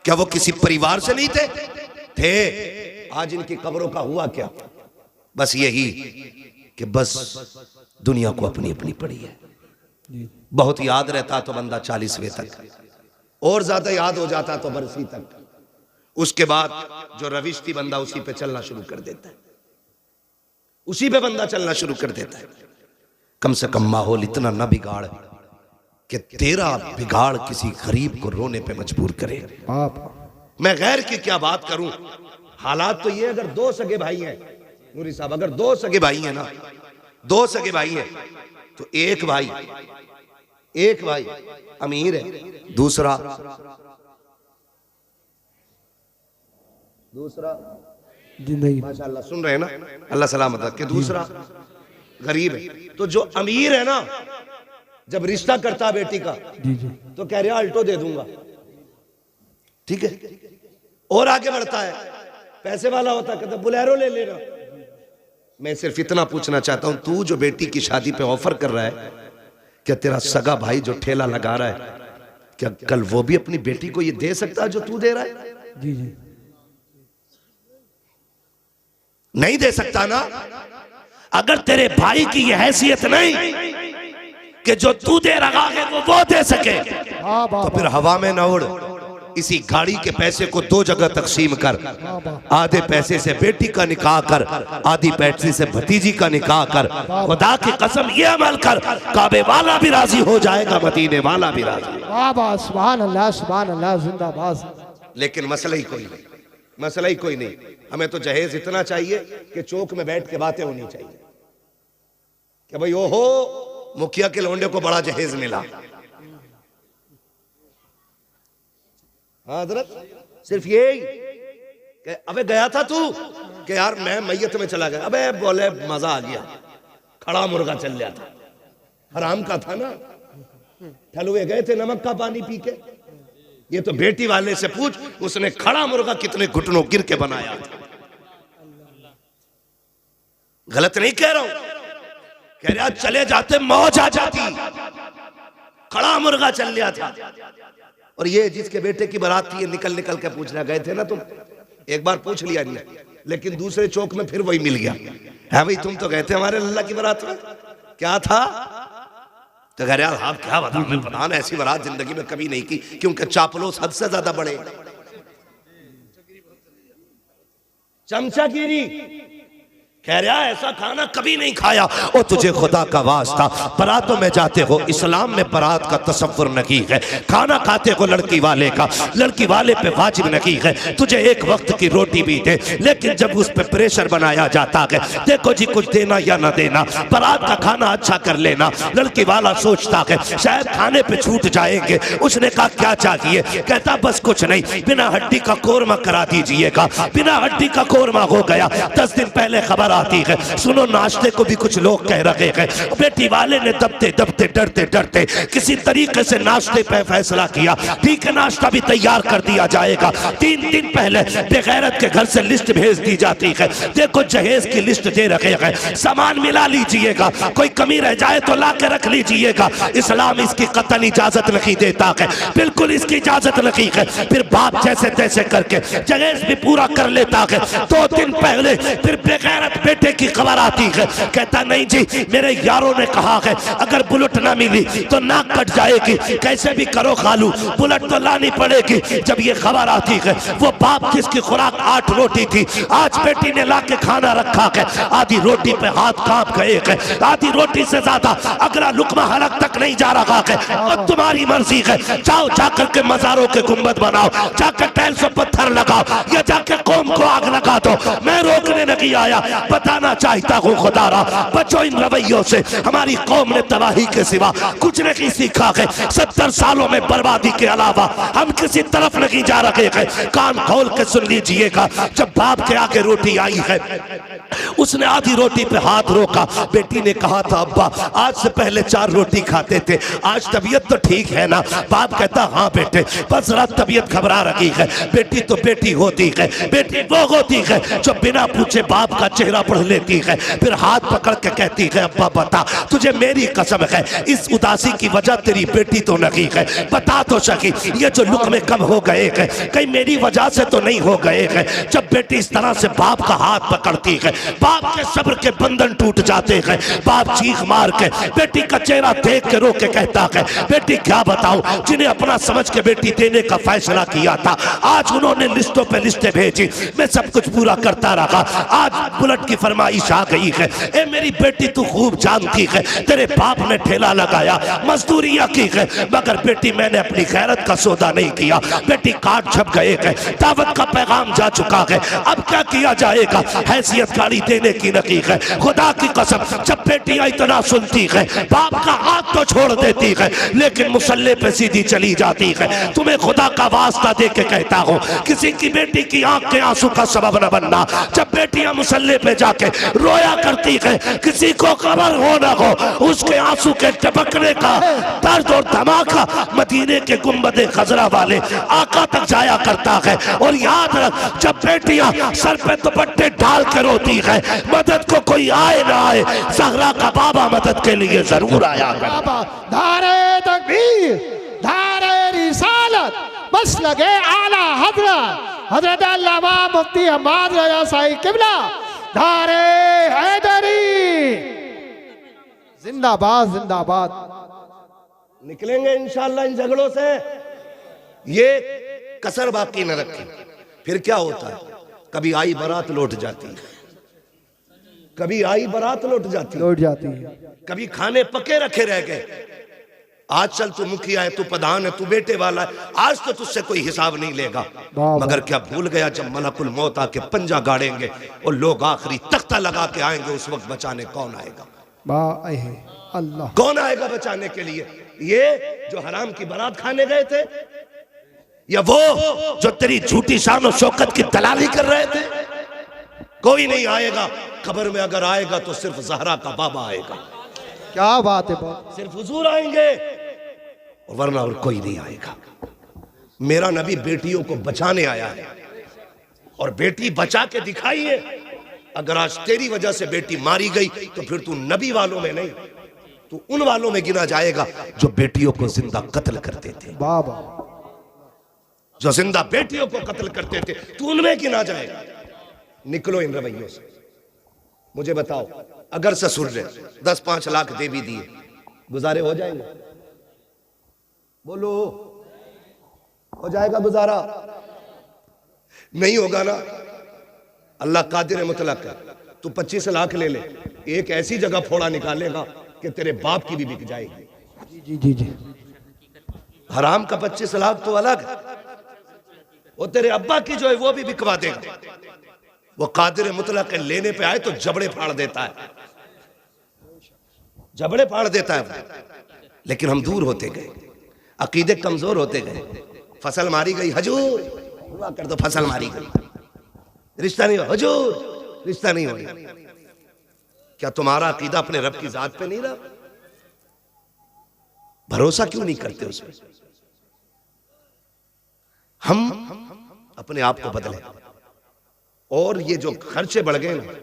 S1: क्या वो किसी परिवार से नहीं थे? आज इनकी कब्रों का हुआ क्या? बस यही कि बस दुनिया को अपनी अपनी पड़ी है। बहुत याद रहता तो बंदा 40वें तक, और ज्यादा याद हो जाता तो बरसी तक। उसके बाद जो रविश थी बंदा उसी पे चलना शुरू कर देता है, उसी पे बंदा चलना शुरू कर देता है। कम से कम माहौल इतना ना बिगाड़ कि तेरा बिगाड़ किसी गरीब को रोने पे मजबूर करे। मैं गैर की क्या बात करूं। हालात तो ये, अगर दो सगे भाई हैं नूरी साहब, अगर दो सगे भाई हैं ना, दो सगे भाई हैं, तो एक भाई अमीर है, दूसरा
S2: जिंदगी
S1: माशाल्लाह सुन रहे हैं ना, अल्लाह सलामत रखे, दूसरा गरीब है। तो जो अमीर है ना, जब रिश्ता करता बेटी का
S2: जी जी
S1: तो कह रहा अल्टो दे दूंगा, ठीक है, और आगे बढ़ता है। पैसे वाला होता कहता बुलेरो ले लेना। मैं सिर्फ इतना पूछना चाहता हूं, तू जो बेटी की शादी पे ऑफर कर रहा है, क्या तेरा सगा भाई जो ठेला लगा रहा है, क्या कल वो भी अपनी बेटी को ये दे सकता है जो तू दे रहा है?
S2: जी जी।
S1: नहीं दे सकता ना। अगर तेरे भाई की ये हैसियत नहीं कि जो तू दे रहा है वो दे सके, तो फिर हवा में न उड़। इसी गाड़ी के पैसे को दो जगह तकसीम कर, आधे पैसे से बेटी का निकाह कर, आधी पैसे से भतीजी का निकाह कर। खुदा की कसम ये अमल कर, काबे वाला भी राजी हो जाएगा, मदीने वाला भी राजी।
S2: सुभान अल्लाह जिंदाबाद।
S1: लेकिन मसला ही कोई नहीं, मसला ही कोई नहीं। हमें तो जहेज इतना चाहिए कि चौक में बैठ के बातें होनी चाहिए कि भाई ओहो मुखिया के लौंडे को बड़ा जहेज मिला। हाँ हजरत, सिर्फ यही कि अबे गया था तू कि यार मैं मैयत में चला गया, अबे बोले मजा आ गया, खड़ा मुर्गा चल गया था, हराम का था ना, ठलुए गए थे नमक का पानी पी के। ये तो बेटी वाले से पूछ, उसने खड़ा मुर्गा कितने घुटनों गिर के बनाया था। गलत नहीं कह रहा हूं, कह रहा चले जाते मौज आ जाती, खड़ा मुर्गा चल गया था। और ये जिसके बेटे की बारात थी, निकल निकल के पूछना गए थे ना तुम, एक बार पूछ लिया नहीं, लेकिन दूसरे चौक में फिर वही मिल गया, है भाई तुम तो गए थे हमारे लल्ला की बारात में, क्या था? तो कह रहे आप क्या बता, मैं पता ना, ऐसी बारात जिंदगी में कभी नहीं की, क्योंकि चापलूस हद से ज्यादा बड़े, चमचागिरी। कह रहा ऐसा खाना कभी नहीं खाया। ओ तुझे खुदा का वास्ता, बारातों में जाते हो, इस्लाम में बारात का तसव्वुर नहीं है, खाना खाते हो लड़की वाले का, लड़की वाले पे वाजिब नहीं है, तुझे एक वक्त की रोटी भी दे, लेकिन जब उस पे प्रेशर बनाया जाता है, देखो जी कुछ देना या ना देना, बारात का खाना अच्छा कर लेना, लड़की वाला सोचता है शायद खाने पे छूट जाएंगे। उसने कहा क्या चाहिए? कहता बस कुछ नहीं, बिना हड्डी का कोरमा करा दीजिएगा। बिना हड्डी का कोरमा हो गया। 10 दिन पहले खबर आती है, सुनो नाश्ते को भी कुछ लोग कह रहे हैं। बेटी वाले ने दबते दबते डरते डरते किसी तरीके से नाश्ते पे फैसला किया, ठीक है नाश्ता भी तैयार कर दिया जाएगा। 3 दिन पहले बेगैरत के घर से लिस्ट भेज दी जाती है, देखो जहेज की लिस्ट दे रखे हैं, सामान मिला लीजिएगा, कोई कमी रह जाए तो ला के रख लीजिएगा। इस्लाम इसकी कतई इजाजत नहीं देता है, बिल्कुल इसकी इजाजत नहीं है। फिर बाप जैसे तैसे करके जहेज भी पूरा कर लेता है। 2 दिन पहले फिर बेगैरत बेटे की खबर आती है, कहता नहीं जी मेरे यारों ने कहा है अगर बुलेट ना मिली तो नाक कट जाएगी, कैसे भी करो खालू बुलेट तो लानी पड़ेगी। जब ये खबर आती है, वो बाप जिसकी खुराक 8 रोटी थी, आज बेटी ने ला के खाना रखा है, आधी रोटी पे हाथ कांप गए हैं, आधी रोटी से ज्यादा अगला लुकमा हलक तक नहीं जा रहा है। और तुम्हारी मर्जी है, जाओ जाकर के मजारों के गुंबद बनाओ, जाकर टाइल्स पर पत्थर लगाओ, या जाके कौम को आग लगा दो, मैं रोकने नहीं आया। बताना चाहता हूँ खुदारा, बचो इन रवैयों से। हमारी कौम ने तबाही के सिवा कुछ नहीं सीखा है। 70 सालों में बर्बादी के अलावा हम किसी तरफ नहीं जा रहे हैं। कान खोल के सुन लीजिएगा, जब बाप के आगे रोटी आई है, उसने आधी रोटी पे हाथ रोका। बेटी ने कहा था अब्बा आज से पहले 4 रोटी खाते थे, आज तबीयत तो ठीक है ना? बाप कहता हाँ बेटे, बस जरा तबीयत घबरा रही है। बेटी तो बेटी होती है, बेटी वो होती है जो बिना पूछे बाप का चेहरा पढ़ लेती है, फिर हाथ पकड़ के कहती है अब्बा बता, तुझे मेरी कसम है इस उदासी की वजह तेरी बेटी तो नहीं है, बता तो सकी ये जो लुक़मे कम हो गए हैं कहीं मेरी वजह से तो नहीं हो गए हैं। जब बेटी इस तरह से बाप का हाथ पकड़ती है, बाप के सब्र के बंधन टूट जाते हैं। बाप चीख मार के बेटी का चेहरा देख के रो के कहता है बेटी क्या बताऊं, जिन्हें अपना समझ के बेटी देने का फैसला किया था आज उन्होंने लिस्टों पे लिस्टें भेजी, मैं सब कुछ पूरा करता रहा, आज बुलेट की फरमाइश आ गई है। ए मेरी बेटी तू खूब जानती है तेरे बाप ने ठेला लगाया, मजदूरियां की है, मगर बेटी मैंने अपनी गैरत का सौदा नहीं किया। बेटी काट छप गए हैं, दावत का पैगाम जा चुका है, अब क्या किया जाएगा? हैसियत गाड़ी देने की नहीं है। खुदा की कसम जब बेटियां इतना सुनती है बाप का हाथ तो छोड़ देती है, लेकिन मुसल्ले पे सीधी चली जाती है। तुम्हें खुदा का वास्ता दे के कहता हूँ किसी की बेटी की आंख के आंसू का सबब न बनना। जब बेटियां मुसल्ले पे जाके रोया करती है, किसी को खबर हो न हो, उसके आंसू के टपकने का दर्द और धमाका मदीने के गुंबदे खजरा वाले आका तक जाया करता है। और याद रख जब बेटियां सर पे दुपट्टे डाल के रोती है, मदद को कोई आए ना आए, ज़हरा का बाबा मदद के लिए जरूर आया करता।
S2: धारे तकबीर, धारे रिसालत, बस लगे आला हजरत हजरत अल्लामा मुफ्ती हम्माद रज़ा साईं किबला, धारे हैदरी जिंदाबाद जिंदाबाद।
S1: निकलेंगे इंशाअल्लाह इन झगड़ों से, ये कसर बाकी न रखी। फिर क्या होता है, कभी आई बारात लौट जाती है, कभी आई बारात लौट जाती है, कभी खाने पके रखे रह गए। आज चल तू मुखिया है, तू प्रधान है, तू बेटे वाला है, आज तो तुझसे कोई हिसाब नहीं लेगा। मगर क्या भूल गया जब मलकुल मौत आके पंजा गाड़ेंगे और लोग आखिरी तख्ता लगा के आएंगे, उस वक्त बचाने कौन आएगा?
S2: अल्लाह
S1: कौन आएगा बचाने के लिए? ये जो हराम की बारात खाने गए थे, या वो जो तेरी झूठी शान और शौकत की दलाली कर रहे थे? कोई नहीं आएगा। कब्र में अगर आएगा तो सिर्फ ज़हरा का बाबा आएगा।
S2: क्या बात है,
S1: सिर्फ हुजूर आएंगे, वरना और कोई नहीं आएगा। मेरा नबी बेटियों को बचाने आया है और बेटी बचा के दिखाई है। अगर आज तेरी वजह से बेटी मारी गई तो फिर तू नबी वालों में नहीं, तू उन वालों में गिना जाएगा जो बेटियों को जिंदा कत्ल करते थे।
S2: बाबा
S1: जो जिंदा बेटियों को कत्ल करते थे, तू उनमें गिना जाएगा। निकलो इन रवैयों से। मुझे बताओ, अगर ससुर ने 10-5 लाख दे भी दिए, गुजारे हो जाएंगे? बोलो, हो जाएगा गुजारा? नहीं होगा ना। अल्लाह कादिर मुतलक है। तू 25 लाख ले ले, एक ऐसी जगह फोड़ा निकालेगा कि तेरे बाप की भी बिक जाएगी।
S2: जी जी जी।
S1: हराम का 25 लाख तो अलग है, वो तेरे अब्बा की जो है वो भी बिकवा देगा। वो कादिर मुतलक लेने पे आए तो जबड़े फाड़ देता है, जबड़े फाड़ देता है। लेकिन हम दूर होते गए, अकीदे कमजोर होते गए। फसल मारी गई, हजूर दुआ कर दो, फसल मारी गई, रिश्ता नहीं हो, हजूर रिश्ता नहीं हो। क्या तुम्हारा अकीदा अपने रब की जात पे नहीं रहा? भरोसा क्यों नहीं करते उसमें? हम अपने आप को बदले और ये जो खर्चे बढ़ गए ना,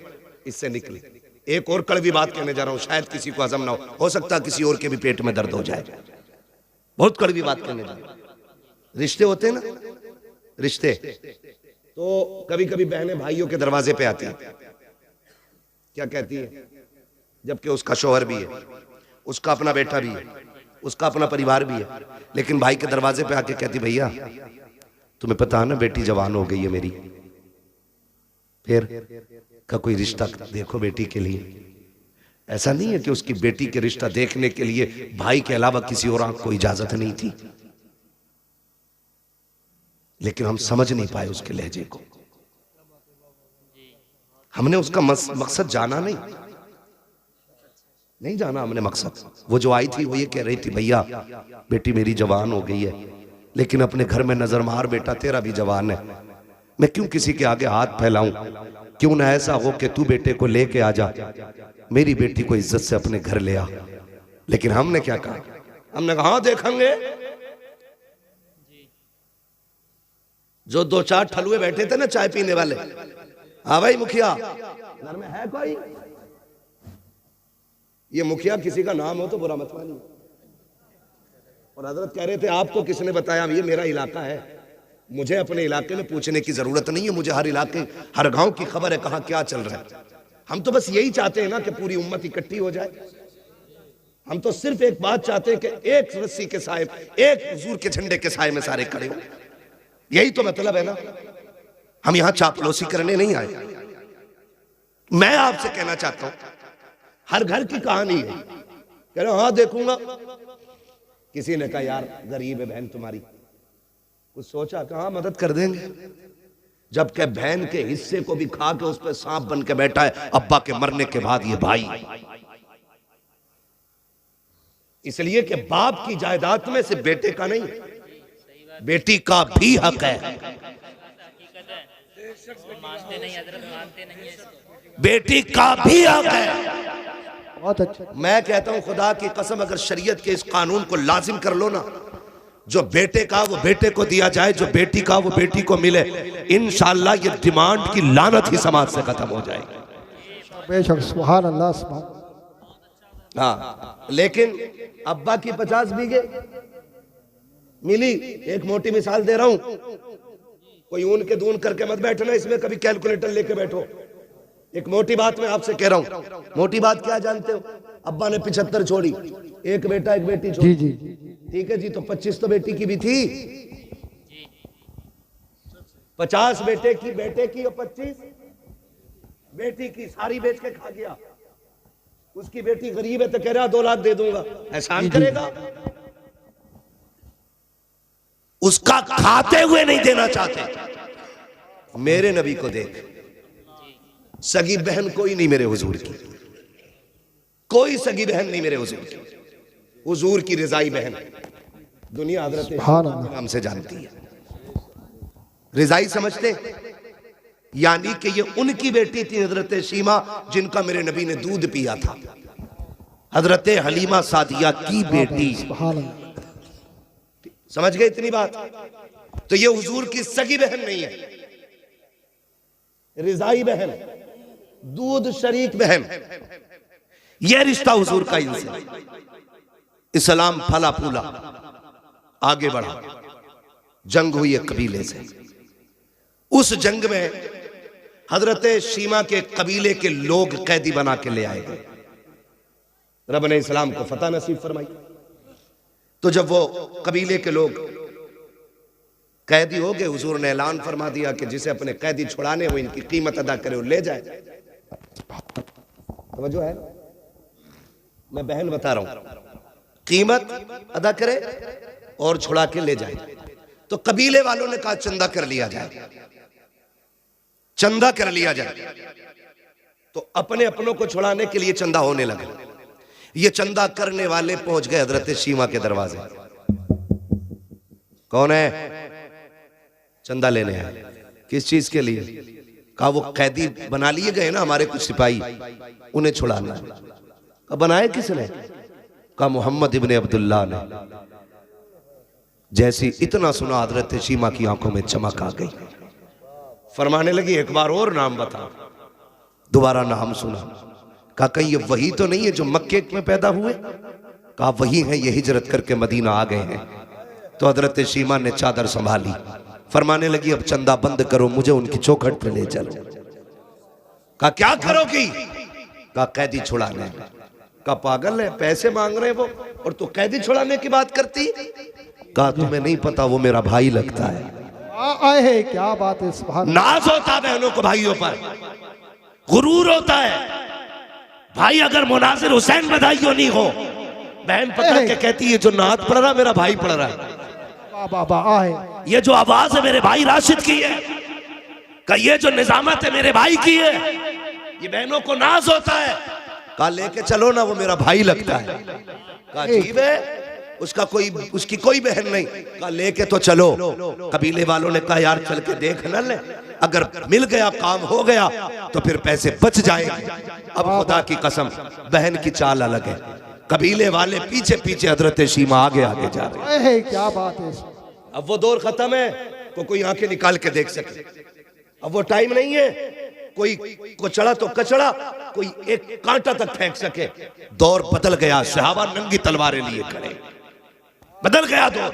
S1: इससे निकले। एक और कड़वी बात कहने जा रहा हूं, शायद किसी को हजम ना हो सकता किसी और के भी पेट में दर्द हो जाए। बहुत कड़वी बात कहने जा रहा हूं। रिश्ते होते हैं ना, रिश्ते तो कभी कभी बहनें भाइयों के दरवाजे पे आती है, क्या कहती है? जबकि उसका शौहर भी है, उसका अपना बेटा भी है, उसका अपना परिवार भी है, लेकिन भाई के दरवाजे पे आके कहती भैया तुम्हें पता है ना बेटी जवान हो गई है मेरी, फिर का कोई रिश्ता देखो बेटी के लिए। ऐसा नहीं है कि उसकी बेटी के रिश्ता देखने के लिए भाई के अलावा किसी और को इजाजत नहीं थी, लेकिन हम समझ नहीं पाए उसके लहजे को। हमने उसका मकसद जाना नहीं जाना हमने मकसद। वो जो आई थी वो ये कह रही थी, भैया बेटी मेरी जवान हो गई है, लेकिन अपने घर में नजर मार, बेटा तेरा भी जवान है, मैं क्यों किसी के आगे हाथ फैलाऊं, क्यों ना ऐसा हो कि तू बेटे को लेके आ जा, मेरी बेटी को इज्जत से अपने घर ले आ। लेकिन हमने क्या कहा, हमने कहा हाँ देखेंगे। जो दो चार ठलुए बैठे थे ना चाय पीने वाले, हाँ भाई मुखिया घर में है कोई, ये मुखिया किसी का नाम हो तो बुरा मत मानिए। और हजरत कह रहे थे आपको किसने बताया, ये मेरा इलाका है, मुझे अपने इलाके में पूछने की जरूरत नहीं है, मुझे हर इलाके हर गांव की खबर है कहां क्या चल रहा है। हम तो बस यही चाहते हैं ना कि पूरी उम्मत इकट्ठी हो जाए। हम तो सिर्फ एक बात चाहते हैं कि एक रस्सी के साए, एक हुजूर के झंडे के साए में सारे खड़े हो, यही तो मतलब है ना। हम यहां चापलूसी करने नहीं आए। मैं आपसे कहना चाहता हूं, हर घर की कहानी है। कह रहे हाँ देखूंगा, किसी ने कहा यार गरीब है बहन तुम्हारी, कुछ सोचा कहा मदद कर देंगे, जबकि बहन के हिस्से को भी खा के उस पर सांप बन के बैठा है अब्बा के मरने के बाद ये भाई। इसलिए कि बाप की जायदाद में सिर्फ बेटे का नहीं, बेटी का भी हक है। बेटी का भी हक है।
S2: बहुत अच्छा।
S1: मैं कहता हूं खुदा की कसम, अगर शरीयत के इस कानून को लाजिम कर लो ना, जो बेटे का वो बेटे को दिया जाए, जो बेटी का वो बेटी को मिले, इंशाअल्लाह ये डिमांड की लानत ही समाज से खत्म हो जाएगी।
S2: बेशक सुभान अल्लाह सुभान।
S1: हाँ, लेकिन अब्बा की 50 बीघे मिली। एक मोटी मिसाल दे रहा हूं, कोई ऊन के दून करके मत बैठना, इसमें कभी कैलकुलेटर लेके बैठो। एक मोटी बात मैं आपसे कह रहा हूं, मोटी बात क्या जानते हो, अब्बा ने 75 छोड़ी, एक बेटा एक बेटी छोड़ी,
S2: जी जी
S1: ठीक है जी, तो 25 तो बेटी की भी थी, 50 बेटे की और 25 बेटी की, सारी बेच के खा गया। उसकी बेटी गरीब है तो कह रहा 2 लाख दे दूंगा, एहसान करेगा? उसका खाते हुए नहीं देना चाहते। मेरे नबी को देख, सगी बहन कोई नहीं मेरे हुजूर की, कोई सगी बहन नहीं मेरे हुजूर की, हुजूर की रिजाई बहन दुनिया हजरत नाम से जानती है। रिजाई समझते, यानी कि ये उनकी बेटी थी हजरत शीमा, जिनका मेरे नबी ने दूध पिया था, हजरत हलीमा सादिया की बेटी। समझ गए इतनी बात? तो ये हुजूर की सगी बहन नहीं है, रिजाई बहन, दूध शरीक बहन। यह रिश्ता हुजूर का इनसे। इस्लाम फला फूला, आगे बढ़ा, जंग हुई एक कबीले से। उस जंग में हजरत शीमा के कबीले के लोग कैदी बना के ले आए गए। रब ने इस्लाम को फतह नसीब फरमाई। तो जब वो कबीले के लोग कैदी हो गए, हुजूर ने ऐलान फरमा दिया कि जिसे अपने कैदी छुड़ाने हो इनकी कीमत अदा करे और ले जाए। समझो है, मैं बहन बता रहा हूं, कीमत अदा करे और छुड़ा के ले जाए। तो कबीले वालों ने कहा चंदा कर लिया जाए, चंदा कर लिया जाए। तो अपने अपनों को छुड़ाने के लिए चंदा होने लगा। ये चंदा करने वाले पहुंच गए हजरत शीमा के दरवाजे। कौन है? चंदा लेने आए। किस चीज के लिए? कहा वो कैदी बना लिए गए ना हमारे कुछ सिपाही, उन्हें छुड़ाना। कहा बनाए किसने? कहा मोहम्मद इब्ने अब्दुल्लाह ने। जैसी इतना सुना हजरत शीमा की आंखों में चमक आ गई, फरमाने लगी एक बार और नाम बता। दोबारा नाम सुना, कहा कहीं ये वही तो नहीं है जो मक्के में पैदा हुए? कहा वही है, ये हिजरत करके मदीना आ गए हैं। तो हजरत शीमा ने चादर संभाली, फरमाने लगी अब चंदा बंद करो, मुझे उनकी चौखट पे ले चलो। कहा क्या करोगी? कहा कैदी छुड़ाने। कहा पागल है, पैसे मांग रहे वो और तू कैदी छुड़ाने की बात करती? कहा तुम्हें नहीं पता वो मेरा भाई लगता है।
S2: आए क्या बात है, सुभान।
S1: नाज होता है बहनों को भाइयों पर, गुरूर होता है। भाई अगर मुनाजिर हुसैन बधाइयों नहीं हो, बहन पकड़ के कहती है जो नात पढ़ रहा मेरा भाई पढ़ रहा है।
S2: बाबा आए,
S1: ये जो आवाज है मेरे भाई राशिद की है, का ये जो निजामत है मेरे भाई की है। ये बहनों को नाज होता है। कहा लेके चलो ना, वो मेरा भाई लगता है। कहा अजीब है, उसकी कोई बहन नहीं। कहा लेके तो चलो। कबीले वालों ने कहा यार चल के देख न ले, अगर मिल गया काम हो गया तो फिर पैसे बच जाएंगे। अब खुदा की कसम बहन की चाल अलग है। कबीले वाले पीछे पीछे, हजरत शीमा आगे आगे जा रहे
S2: हैं। क्या बात है।
S1: अब वो दौर खत्म है तो कोई आंखें निकाल के देख सके। अब वो टाइम नहीं है कोई को चढ़ा तो कचड़ा, कोई एक कांटा तक फेंक सके। दौर बदल गया, सहाबा नंगी तलवारें लिए खड़े, बदल गया दौर।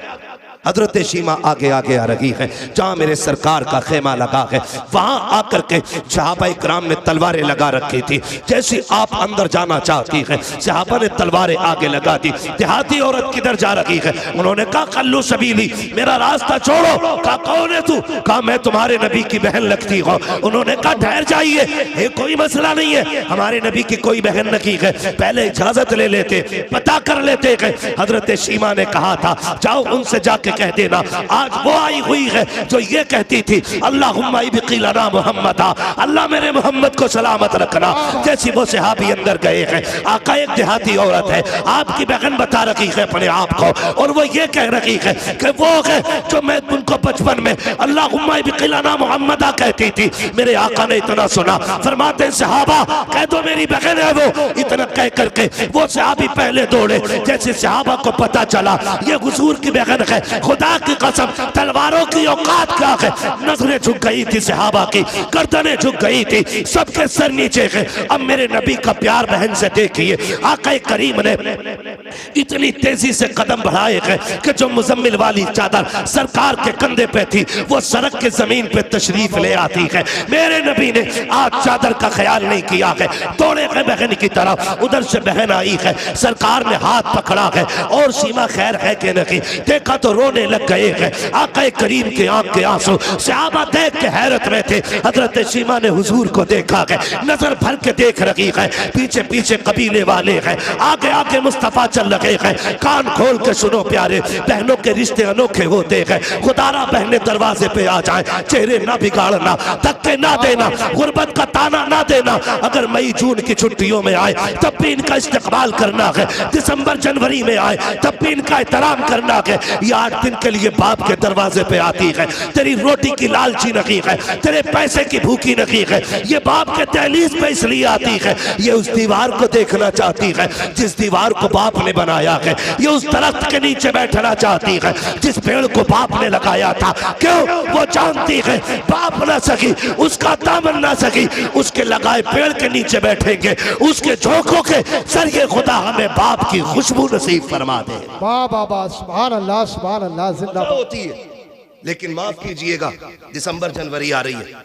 S1: हजरत शीमा आगे आगे आ रही है, जहां मेरे सरकार का खेमा लगा है वहां आकर के सहाबा इकराम ने तलवारें लगा रखी थी। जैसे आप अंदर जाना चाहती है, सहाबा ने तलवारें आगे लगा दी। देहाती औरत किधर जा रही है? उन्होंने कहा कल्लू सबीली, मेरा रास्ता छोड़ो। कहा कौन है तू? कहा मैं तुम्हारे नबी की बहन लगती हूँ। उन्होंने कहा ठहर जाइए, ये कोई मसला नहीं है, हमारे नबी की कोई बहन नहीं है, पहले इजाजत ले लेते, पता कर लेते। हजरत शीमा ने कहा था जाओ उनसे जाके कह देना आज वो आई हुई है जो ये कहती थी अल्लाहुम्मा इब्क़िलना मुहम्मदा, अल्लाह मेरे मोहम्मद को सलामत रखना। जैसी वो सहाबी अंदर गए हैं, आका एक देहाती औरत है, आपकी बहन बता रही है अपने आप को, और वो ये कह रही है कि वो है जो मैं उनको बचपन में अल्लाहुम्मा इब्क़िलना मुहम्मदा कहती थी। मेरे आका ने इतना सुना, फरमाते सहाबा कह दो मेरी बहन है वो। इतना कह करके वो सहाबी पहले दौड़े। जैसे सहाबा को पता चला ये हुजूर की बहन है, खुदा की कसम तलवारों की औकात क्या है। नजरें झुक गई थी सहाबा की, गर्दनें झुक गई थी, सबके सर नीचे है। अब मेरे नबी का प्यार बहन से देखिए, आका करीम ने इतनी तेजी से कदम बढ़ाए हैं कि जो मुजम्मिल वाली चादर सरकार के कंधे पे थी वो सड़क के जमीन पे तशरीफ ले आती है। मेरे नबी ने आज चादर का ख्याल नहीं किया है, दौड़े गए बहन की तरफ। उधर से बहन आई है, सरकार ने हाथ पकड़ा है और शीमा खैर है कि नहीं, देखा तो रोने लग गए हैं। आका करीम के आंख के आंसू, सहाबा देख के हैरत में थे। हजरत शीमा ने हुजूर को देखा है, नजर भर के देख रही है, पीछे पीछे कबीले वाले हैं, आगे आगे मुस्तफा चल रहे हैं। कान खोल के सुनो प्यारे, बहनों के रिश्ते अनोखे होते हैं। खुदारा बहने दरवाजे पे आ जाए, चेहरे ना बिगाड़ना, धक्के ना देना, गुर्बत का ताना ना देना। अगर मई जून की छुट्टियों में आए तब भी इनका इस्तेमाल करना है, दिसंबर जनवरी में आए तब भी इनका एहतराम करना है। ये 8 दिन के लिए बाप के दरवाजे पे आती है, तेरी रोटी की लालची नहीं है, तेरे पैसे की भूखी नहीं है, ये बाप के दहलीज पे इसलिए आती है, ये उस दीवार को देखना चाहती है जिस दीवार को बाप ने बनाया है, ये उस दरख्त के नीचे बैठना चाहती है जिस पेड़ को बाप ने लगाया था। क्यों? वो जानती है बाप ना सकी, उसका दामन ना सकी, उसके लगाए पेड़ के नीचे बैठेंगे, उसके झोंकों के सरिये खुदा हमें बाप की खुशबू नसीब फरमा दे।
S2: वाह वाह वाह, सुभान अल्लाह सुभान अल्लाह, जिंदाबाद
S1: होती है। लेकिन माफ कीजिएगा दिसंबर जनवरी आ रही है,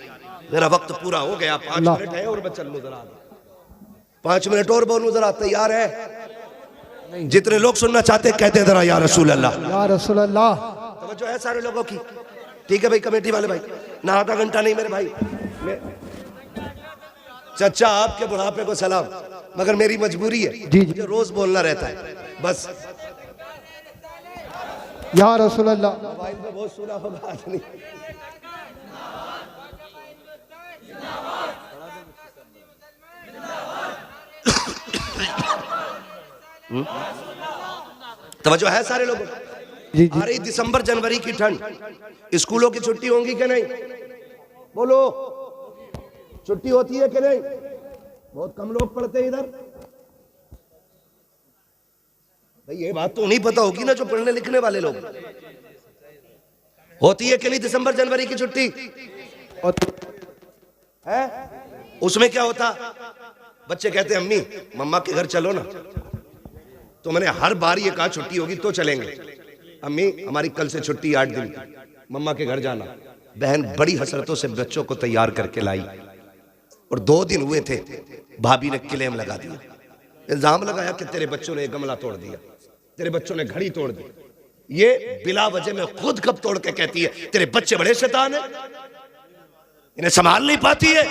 S1: मेरा वक्त पूरा हो गया। 5 मिनट है और मैं चलूं जरा, 5 मिनट और बोलूं जरा, तैयार है? जितने लोग सुनना चाहते कहते हैं जरा या रसूल अल्लाह,
S2: या रसूल अल्लाह।
S1: तवज्जो है सारे लोगों की? ठीक है भाई, कमेटी वाले भाई, ना आधा घंटा नहीं मेरे भाई। चचा आपके बुढ़ापे को सलाम, मगर मेरी मजबूरी है
S2: जी
S1: मुझे रोज बोलना रहता है बस।
S2: या रसूल अल्लाह।
S1: मोबाइल पे बहुत सुना होगा आज नहीं। तवज्जो है सारे लोगों?
S2: जी जी।
S1: आ रही दिसंबर जनवरी की ठंड, स्कूलों की छुट्टी होंगी कि नहीं? बोलो, छुट्टी होती है कि नहीं? बहुत कम लोग पढ़ते हैं इधर। भाई ये बात तो नहीं पता होगी ना जो पढ़ने लिखने वाले लोग। होती है कि नहीं दिसंबर जनवरी की छुट्टी? है? उसमें क्या होता? बच्चे कहते हैं अम्मी मम्मा के घर चलो ना, तो मैंने हर बार ये कहा छुट्टी होगी तो चलेंगे। अम्मी हमारी कल से छुट्टी 8 दिन, मम्मा के घर जाना। बहन बड़ी हसरतों से बच्चों को तैयार करके लाई, और 2 दिन हुए थे भाभी ने क्लेम लगा दिया, इल्जाम लगाया कि तेरे बच्चों ने गमला तोड़ दिया, तेरे बच्चों ने घड़ी तोड़ दी। ये बिला वजह में खुद कब तोड़ के कहती है तेरे बच्चे बड़े शैतान हैं, इन्हें संभाल नहीं पाती है।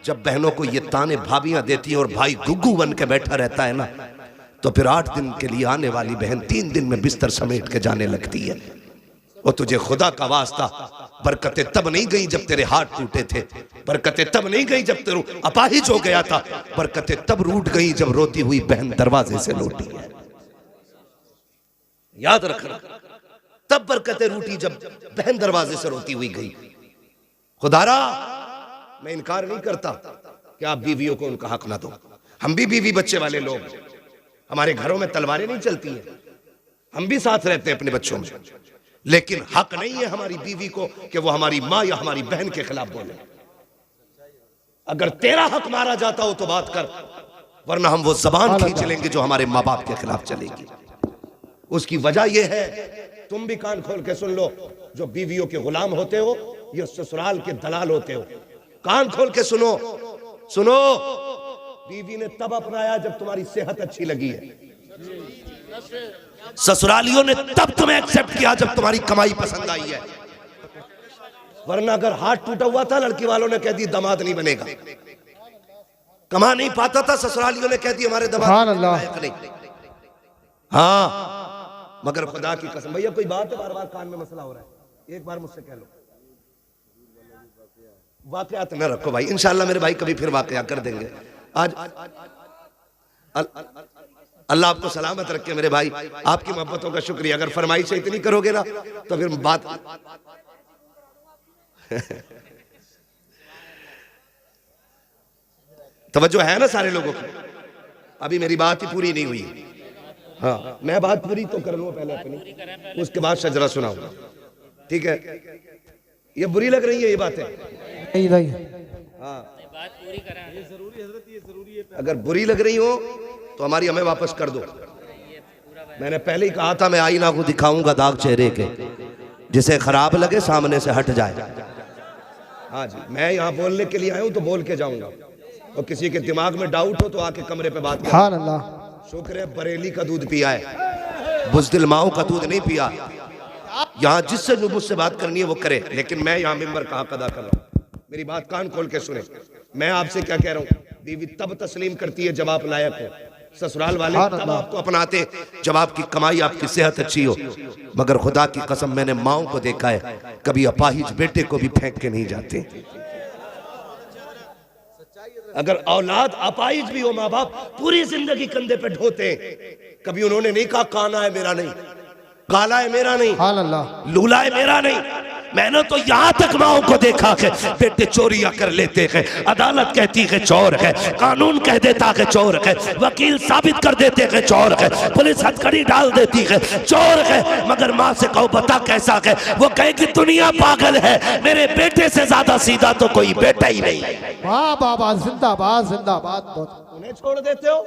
S1: जब बहनों को ये ताने भाभियां देती है और भाई गुग्गू बन के बैठा रहता है ना, तो फिर 8 दिन के लिए आने वाली बहन 3 दिन में बिस्तर समेट के जाने लगती है। और तुझे खुदा का वास्ता बरकतें तब नहीं गई जब तेरे हाथ टूटे थे, बरकतें तब नहीं गई जब तेरे अपाहिज हो गया था, बरकतें तब रूठ गई जब रोती हुई बहन दरवाजे से लौटी है। याद रखना, तब बरकतें रूठी जब बहन दरवाजे से रोती हुई गई। खुदारा मैं इनकार नहीं करता कि आप बीवियों को उनका हक ना दो। हम भी बीवी बच्चे वाले लोग, हमारे घरों में तलवारें नहीं चलती हैं, हम भी साथ रहते हैं अपने बच्चों में, लेकिन हक नहीं है हमारी बीवी को कि वो हमारी माँ या हमारी बहन के खिलाफ बोले। अगर तेरा हक मारा जाता हो तो बात कर, वरना हम वो जबान खींच लेंगे जो हमारे माँ बाप के खिलाफ चलेगी। उसकी वजह यह है, तुम भी कान खोल के सुन लो, जो बीवियों के गुलाम होते हो ये ससुराल के दलाल होते हो। कान खोल के सुनो, सुनो, बीवी ने तब अपनाया जब तुम्हारी सेहत अच्छी लगी है, ससुरालियों ने तब तुम्हें एक्सेप्ट किया जब तुम्हारी कमाई पसंद आई है। वरना अगर हाथ टूटा हुआ था, लड़की वालों ने कह दी दामाद नहीं बनेगा, कमा नहीं पाता था, ससुरालियों ने कह दी हमारे दामाद नहीं। हाँ, मगर खुदा की कसम, भैया कोई बात है, बार बार कान में मसला हो रहा है, एक बार मुझसे कह लो। वाकयात न रखो भाई, इंशाल्लाह मेरे भाई कभी फिर वाकया कर देंगे। आज अल्लाह आपको सलामत रखे मेरे भाई, आपकी मोहब्बतों का शुक्रिया। अगर फरमाइश इतनी करोगे ना तो फिर बात तवज्जो है ना सारे लोगों की। अभी मेरी बात ही पूरी नहीं हुई। हाँ, मैं बात पूरी तो कर लूँ पहले अपनी, उसके बाद शजरा सुनाऊंगा, ठीक है? ये बुरी लग रही है ये बातें?
S2: नहीं।
S1: हाँ, अगर बुरी लग रही हो तो हमारी हमें वापस कर दो। मैंने पहले ही कहा था, मैं आईना को दिखाऊंगा दाग चेहरे के, जिसे खराब लगे सामने से हट जाए। हाँ जी, मैं यहाँ बोलने के लिए आया हूँ तो बोल के जाऊंगा, और किसी के दिमाग में डाउट हो तो आके कमरे पे बात करें। शुक्र है बरेली का दूध पिया है, बुज़दिल माओ का दूध नहीं पिया। यहाँ जिससे जो मुझसे बात करनी है वो करे, लेकिन मैं यहाँ मिंबर का हक अदा कर रहा हूँ। मेरी बात कान खोल के सुने, मैं आपसे क्या कह रहा हूँ। बीवी तब तस्लीम करती है जब आप लायक हो, ससुराल वाले तब आपको अपनाते जब आपकी कमाई, आपकी सेहत अच्छी हो। मगर खुदा की कसम, मैंने माओ को देखा है, कभी अपाहिज बेटे को भी फेंक के नहीं जाते। अगर औलाद अपाहिज भी हो, माँ बाप पूरी जिंदगी कंधे पे ढोते, कभी उन्होंने नहीं कहा काना है मेरा नहीं, काला है मेरा नहीं, लूला है मेरा नहीं। मैंने तो यहाँ तक माओ को देखा कि बेटे चोरियां कर लेते हैं, अदालत कहती है चोर है, कानून कह देता है चोर है, वकील साबित कर देते हैं चोर है, पुलिस हथकड़ी डाल देती है चोर है। मगर माँ से कहो बता कैसा है, वो कहे कि दुनिया पागल है, मेरे बेटे से ज्यादा सीधा तो कोई बेटा ही नहीं।
S2: वाह बाबा, जिंदाबाद जिंदाबाद।
S1: उन्हें छोड़ देते हो,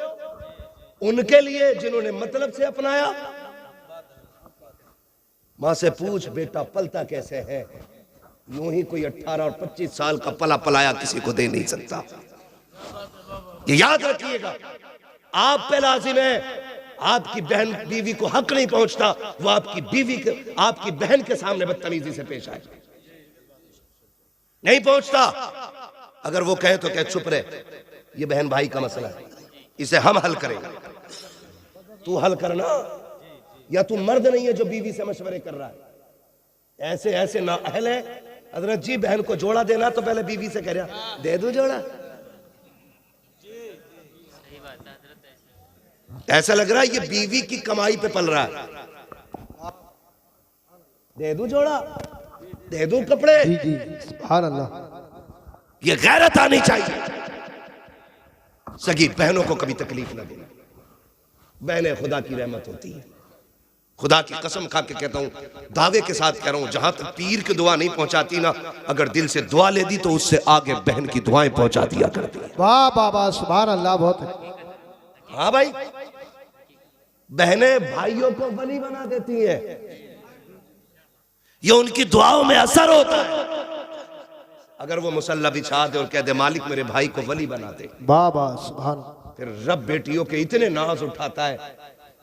S1: उनके लिए जिन्होंने मतलब से अपनाया। माँ से पूछ बेटा पलता कैसे है, यूं ही कोई 18 और 25 साल का पला पलाया किसी को दे नहीं सकता। ये याद रखिएगा, आप पे लाजिम है, आपकी बहन बीवी को हक नहीं पहुंचता, वो आपकी बीवी के, आपकी बहन के सामने बदतमीजी से पेश आए, नहीं पहुंचता। अगर वो कहे तो कहे चुप रहे, ये बहन भाई का मसला है, इसे हम हल करेंगे, तू हल करना। या तू मर्द नहीं है जो बीवी से मशवरे कर रहा है। ऐसे ऐसे ना अहल है, हजरत जी बहन को जोड़ा देना तो पहले बीवी से कह रहा दे दो जोड़ा। ऐसा लग रहा है ये बीवी की कमाई पे पल रहा है, दे दो जोड़ा, दे दो कपड़े।
S2: सुभान अल्लाह।
S1: ये गैरत आनी चाहिए। सगी बहनों को कभी तकलीफ ना देना, बहनें खुदा की रहमत होती है। खुदा की कसम खा के कहता हूं, दावे के साथ कह रहा हूं, जहां तक पीर की दुआ नहीं पहुंचाती ना, अगर दिल से दुआ ले दी तो उससे आगे बहन की दुआएं पहुंचा दिया करती है।
S2: वाह बाबा, सुभान अल्लाह। बहुत
S1: हाँ भाई, बहनें भाइयों को वली बना देती है, ये उनकी दुआओं में असर होता है। अगर वो मुसल्ला बिछा दे और कह दे मालिक मेरे भाई को वली बना दे,
S2: बाबा सुभान,
S1: फिर रब बेटियों के इतने नाज उठाता है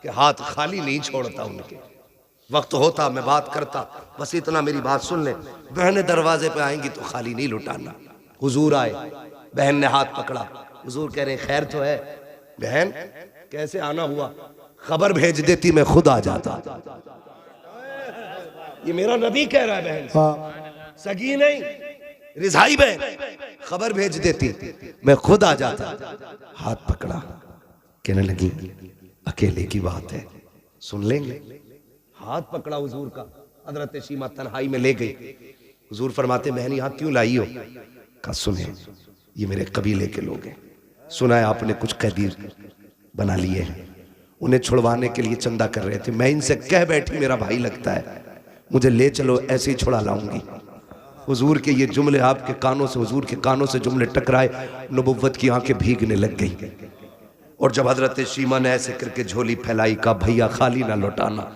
S1: कि हाथ खाली नहीं छोड़ता। उनके वक्त होता मैं बात करता, बस इतना मेरी बात सुन ले, बहनें दरवाजे पे आएंगी तो खाली नहीं लुटाना। हुजूर आए, बहन ने हाथ पकड़ा, हुजूर कह रहे खैर तो है। बहन कैसे आना हुआ, खबर भेज देती मैं खुद आ जाता। ये मेरा नबी कह रहा है बहन, सगी नहीं, रिजाई बहन खबर भेज देती, मैं खुद आ जाता। हाथ पकड़ा, कहने लगी अकेले की बात है, सुन लेंगे। हाथ पकड़ा हुजूर का, हजरत शीमा तन्हाई में ले गई। हुजूर फरमाते बहन यहाँ क्यों लाई हो? कहा सुने, ये मेरे कबीले के लोग हैं, सुना है आपने कुछ कैदी बना लिए हैं, उन्हें छुड़वाने के लिए चंदा कर रहे थे। मैं इनसे कह बैठी मेरा भाई लगता है, मुझे ले चलो, ऐसे ही छुड़ा लाऊंगी। हुजूर के ये जुमले आपके कानों से, हुजूर के कानों से जुमले टकराए, नबुव्वत की आंखें भीगने लग गई। और जब हजरत शीमा ने ऐसे करके झोली फैलाई, कहा भैया खाली ना लौटाना,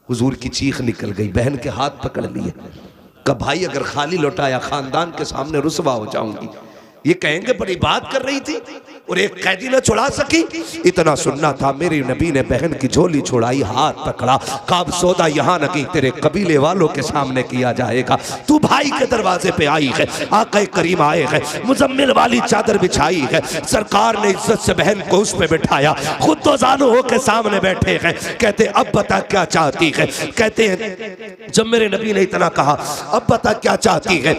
S1: हुजूर की चीख निकल गई। बहन के हाथ पकड़ लिए, कहा भाई अगर खाली लौटाया खानदान के सामने रुसवा हो जाऊंगी। ये कहेंगे बड़ी बात कर रही थी और एक कैदी न छुड़ा सकी। इतना सुनना था, मेरे नबी ने बहन की झोली छुड़ाई, हाथ पकड़ा, काब सौदा यहाँ नहीं तेरे कबीले वालों के सामने किया जाएगा। तू भाई के दरवाजे पे आई है, आका करीम आए हैं, मुजम्मिल वाली चादर बिछाई है, सरकार ने इज्जत से बहन को उस पे बिठाया, खुद तो जानो हो के सामने बैठे हैं। कहते अब बता क्या चाहती है? कहते हैं जब मेरे नबी ने इतना कहा अब बता क्या चाहती है,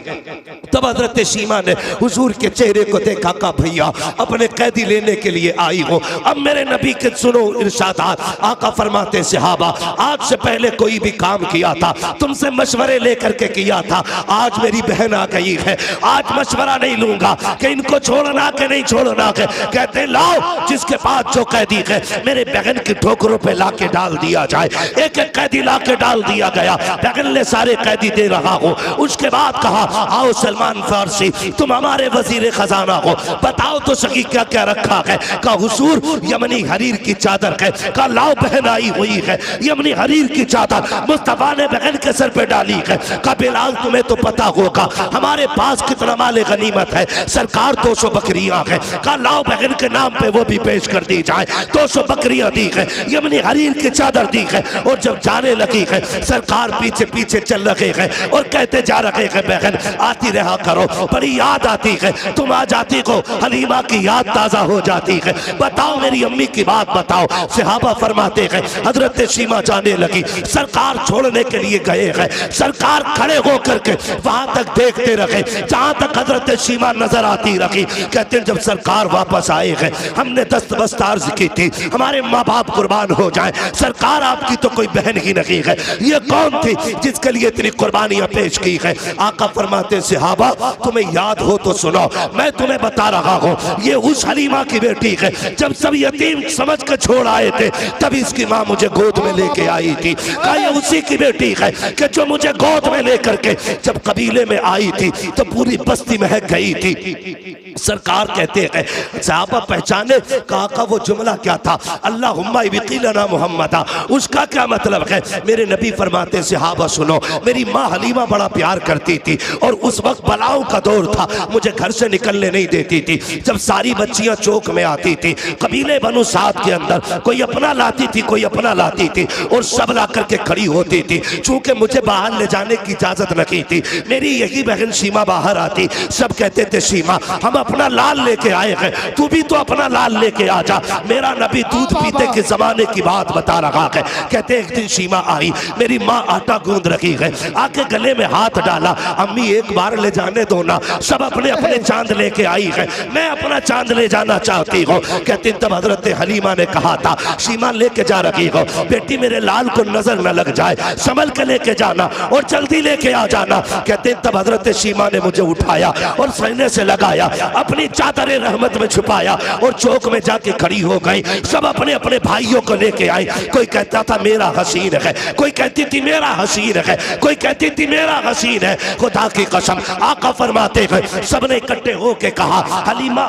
S1: तब हजरत शीमा ने हुजूर के चेहरे को देखा, कहा भैया अपने कैदी लेने के लिए आई हो। अब मेरे नबी के सुनो इरशादात, आका फरमाते सहाबा आज से पहले कोई भी काम किया था तुमसे मशवरे लेकर के किया था, आज मेरी बहन आ गई है, आज मशवरा नहीं लूंगा कि इनको छोड़ना के नहीं छोड़ना के। कहते लाओ जिसके पास जो कैदी है मेरे बहन की ठोकरों पे ला के डाल दिया जाए। एक एक कैदी ला के डाल दिया गया, बहन ने सारे कैदी दे रहा हो। उसके बाद कहा आओ सलमान फारसी तुम हमारे वजीर खजाना हो, बताओ तो सही क्या क्या रखा है। का हुजूर यमनी हरीर की चादर है। का लाओ बहन आई हुई है, यमनी हरीर की चादर मुस्तफा ने बहन के सर पे डाली है। का बिलाल तुम्हें तो पता होगा हमारे पास कितना माले गनीमत है, सरकार 200 बकरियां है। का लाओ बहन के नाम पे वो भी पेश कर दी जाए। 200 बकरियां दी है, यमनी हरीर की चादर दी है। और जब जाने लगी है सरकार पीछे पीछे चल रहे हैं और कहते जा रहे हैं बहन आती रहा करो, बड़ी याद आती है, तुम आ जाती को हलीमा की याद ताजा हो जाती है। बताओ मेरी अम्मी की बात बताओ। सहाबा फरमाते हैं हजरत शीमा जाने लगी, सरकार छोड़ने के लिए गए हैं, सरकार खड़े होकर के वहां तक देखते रहे जहां तक हजरत शीमा नजर आती रही। कहते जब सरकार वापस आए हैं हमने दस्तबस्त अर्ज की थी हमारे माँ बाप कुर्बान हो जाए, सरकार आपकी तो कोई बहन ही नहीं है, ये कौन थी जिसके लिए इतनी कुर्बानियां पेश की है। आका फरमाते सहाबा तुम्हें याद हो तो सुनो, मैं तुम्हें बता रहा हूँ ये उस हलीमा की बेटी है, जब सब यतीम समझ कर छोड़ आए थे तब इसकी माँ मुझे गोद में लेके आई थी। कहा ये उसी की बेटी है कि जो मुझे गोद में लेकर के जब कबीले में आई थी तो पूरी बस्ती महक गई थी। सरकार कहते हैं सहाबा पहचाने का वो जुमला क्या था, अल्लाहुम्मा इब्क़िलना मुहम्मदा, उसका क्या मतलब है। मेरे नबी फरमाते सहाबा सुनो, मेरी माँ हलीमा बड़ा प्यार करती थी और उस वक्त बलाओं का दौर था, मुझे घर से निकलने नहीं देती थी। जब सारी बच्चियां चौक में आती थी कबीले बनु साद के अंदर, कोई अपना लाती थी कोई अपना लाती थी और सब ला करके खड़ी होती थी। चूंकि मुझे बाहर ले जाने की इजाजत नहीं थी, मेरी यही बहन शीमा बाहर आती, सब कहते थे शीमा हम अपना लाल लेके आए हैं, तू भी तो अपना लाल लेके आ जा। मेरा नबी दूध पीते के जमाने की बात बता रहा है। कहते एक दिन शीमा आई, मेरी माँ आटा गूंद रही है, आके गले में हाथ डाला, अम्मी एक बार ले जाने दो ना, सब अपने अपने चांद लेके आई है, मैं अपना चांद ले जाना चाहती हूँ। कहती तब हजरत हलीमा ने कहा था शीमा लेके जा रही हो, बेटी मेरे लाल को नजर न लग जाए, संभल के लेके जाना और जल्दी लेके आ जाना। कहते तब हजरत शीमा ने मुझे उठाया और सीने से लगाया, अपनी चादर रहमत में छुपाया और चौक में जाके खड़ी हो गई। सब अपने अपने भाइयों को लेके आई, कोई कहता था मेरा हसीन है, कोई कहती थी मेरा हसीन है, कोई कहती थी मेरा हसीन है। खुदा की कसम आका फरमाते हैं सबने इकट्ठे होके कहा हलीमा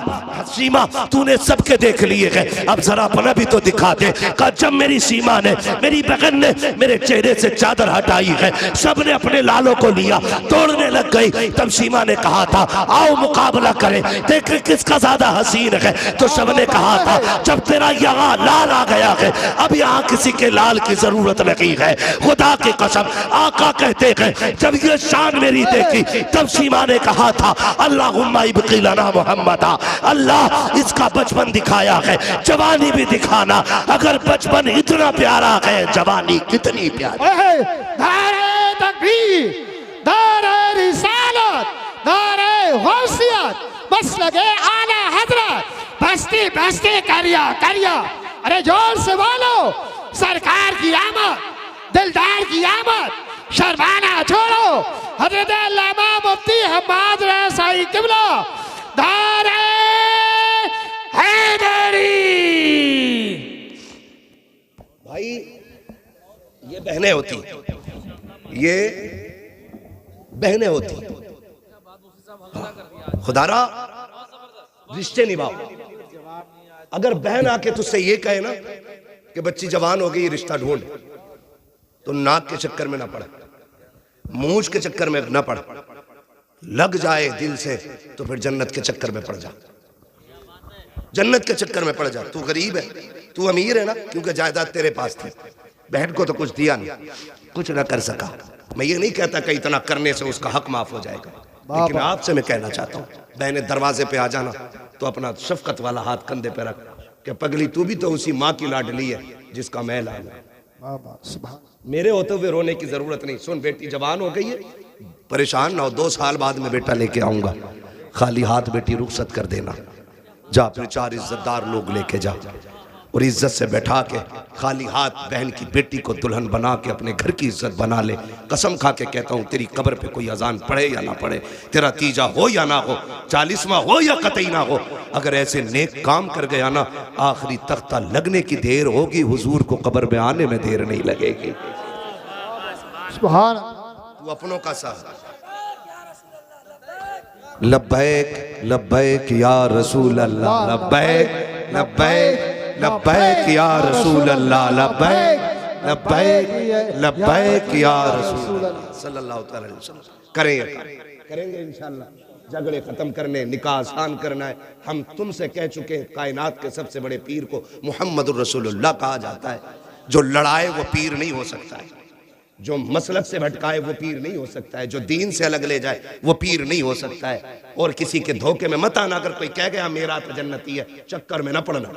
S1: शीमा तूने सबके देख लिए है, अब जरा अपना भी तो दिखा दे। कहा जब मेरी शीमा ने मेरी बहन ने मेरे चेहरे से चादर हटाई है, सबने अपने लालों को लिया, तोड़ने लग गई। तब शीमा ने कहा था आओ मुकाबला करें, देख किसका ज्यादा हसीन है। तो सबने कहा था जब तेरा यहाँ लाल आ गया है अब यहाँ किसी के लाल की जरूरत नहीं है। खुदा की कसम आका कहते हैं जब ये शान मेरी देखी तब शीमा ने कहा था अल्लाहुम्मा इब्क़िलना मुहम्मदा, अल्लाह इसका बचपन दिखाया है, जवानी भी दिखाना, अगर बचपन इतना प्यारा है जवानी कितनी प्यारी।
S2: नारे तकबीर, नारे नारे गौसियत मसलके आला हजरत बस्ती बस्ती करिया करिया। अरे जोर से बोलो सरकार की आमद दिलदार की आमद शर्माना छोड़ो हजरत अल्लामा मुफ्ती हम्माद रसाई किबला दारे हैदरी।
S1: भाई ये बहनें होती, ये बहनें होती। खुदारा रिश्ते निभाओ। अगर बहन आके तुझसे ये कहे ना कि बच्ची जवान हो गई रिश्ता ढूंढ, तो नाक के चक्कर में ना पड़, मूंछ के चक्कर में ना पड़, लग जाए दिल से तो फिर जन्नत के चक्कर में पड़ जा, जन्नत के चक्कर में पड़ जा। तू गरीब है, तू अमीर है ना, क्योंकि जायदाद तेरे पास थी, बहन को तो कुछ दिया नहीं, कुछ ना कर सका। मैं ये नहीं कहता कि इतना करने से उसका हक माफ हो जाएगा, लेकिन आपसे मैं कहना चाहता हूँ बहने दरवाजे पे आ जाना तो अपना शफकत वाला हाथ कंधे पे रख कि पगली तू भी तो उसी माँ की लाडली है जिसका मैं लाल है। मेरे होते हुए रोने की जरूरत नहीं। सुन बेटी जवान हो गई है, परेशान ना हो, 2 साल बाद में बेटा लेके आऊंगा, खाली हाथ बेटी रुखसत कर देना, जा फिर 4 इज्जतदार लोग लेके जा और इज्जत से बैठा के खाली हाथ बहन की बेटी को दुल्हन बना के अपने घर की इज्जत बना ले। कसम खा के कहता हूँ तेरी कब्र पे कोई अजान पढ़े या ना पढ़े, तेरा तीजा हो या ना हो, 40वां हो या कतई ना हो, अगर ऐसे नेक काम कर गया ना आखिरी तख्ता लगने की देर होगी, हुजूर को कब्र में आने में देर नहीं लगेगी।
S2: सुभान
S1: तू अपनों का साथ लब्बैक लब्बैक या रसूल अल्लाह, लब्बैक लब्बैक लब्बैक या रसूल अल्लाह, लब्बैक लब्बैक लब्बैक या रसूल अल्लाह सल्लल्लाहु अलैहि वसल्लम। करेंगे इंशाअल्लाह। झगड़े खत्म करने, निकाह आसान करना है। हम तुमसे कह चुके हैं कायनात के सबसे बड़े पीर को मुहम्मदुर रसूलुल्लाह कहा जाता है। जो लड़ाए वो पीर नहीं हो सकता है, जो मसलक से भटकाए वो पीर नहीं हो सकता है, जो दीन से अलग ले जाए वो पीर नहीं हो सकता है। और किसी के धोखे में मत आना। अगर कोई कह गया मेरा तो जन्नती है, चक्कर में ना पड़ना,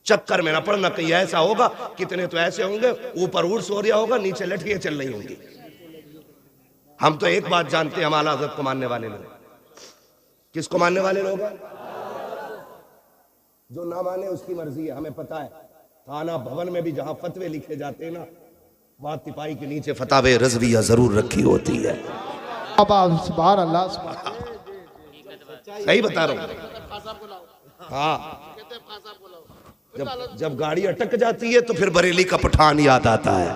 S1: चक्कर में ना पड़ना। कहीं ऐसा होगा, कितने तो ऐसे होंगे ऊपर ऊट सो रहा होगा, नीचे लठियां चल रही होंगी। हम तो एक बात जानते हैं, हम आला हज़रत को मानने वाले लोग। किसको मानने वाले लोग हैं? जो ना माने उसकी मर्जी है, हमें पता है। थाना भवन में भी जहां फतवे लिखे जाते हैं ना, वहां तिपाही के नीचे फतावे रज़विया जरूर रखी होती है।
S2: सुभान अल्लाह,
S1: सही बता रहा हूं। हाँ, जब गाड़ी अटक जाती है तो फिर बरेली का पठान याद आता है।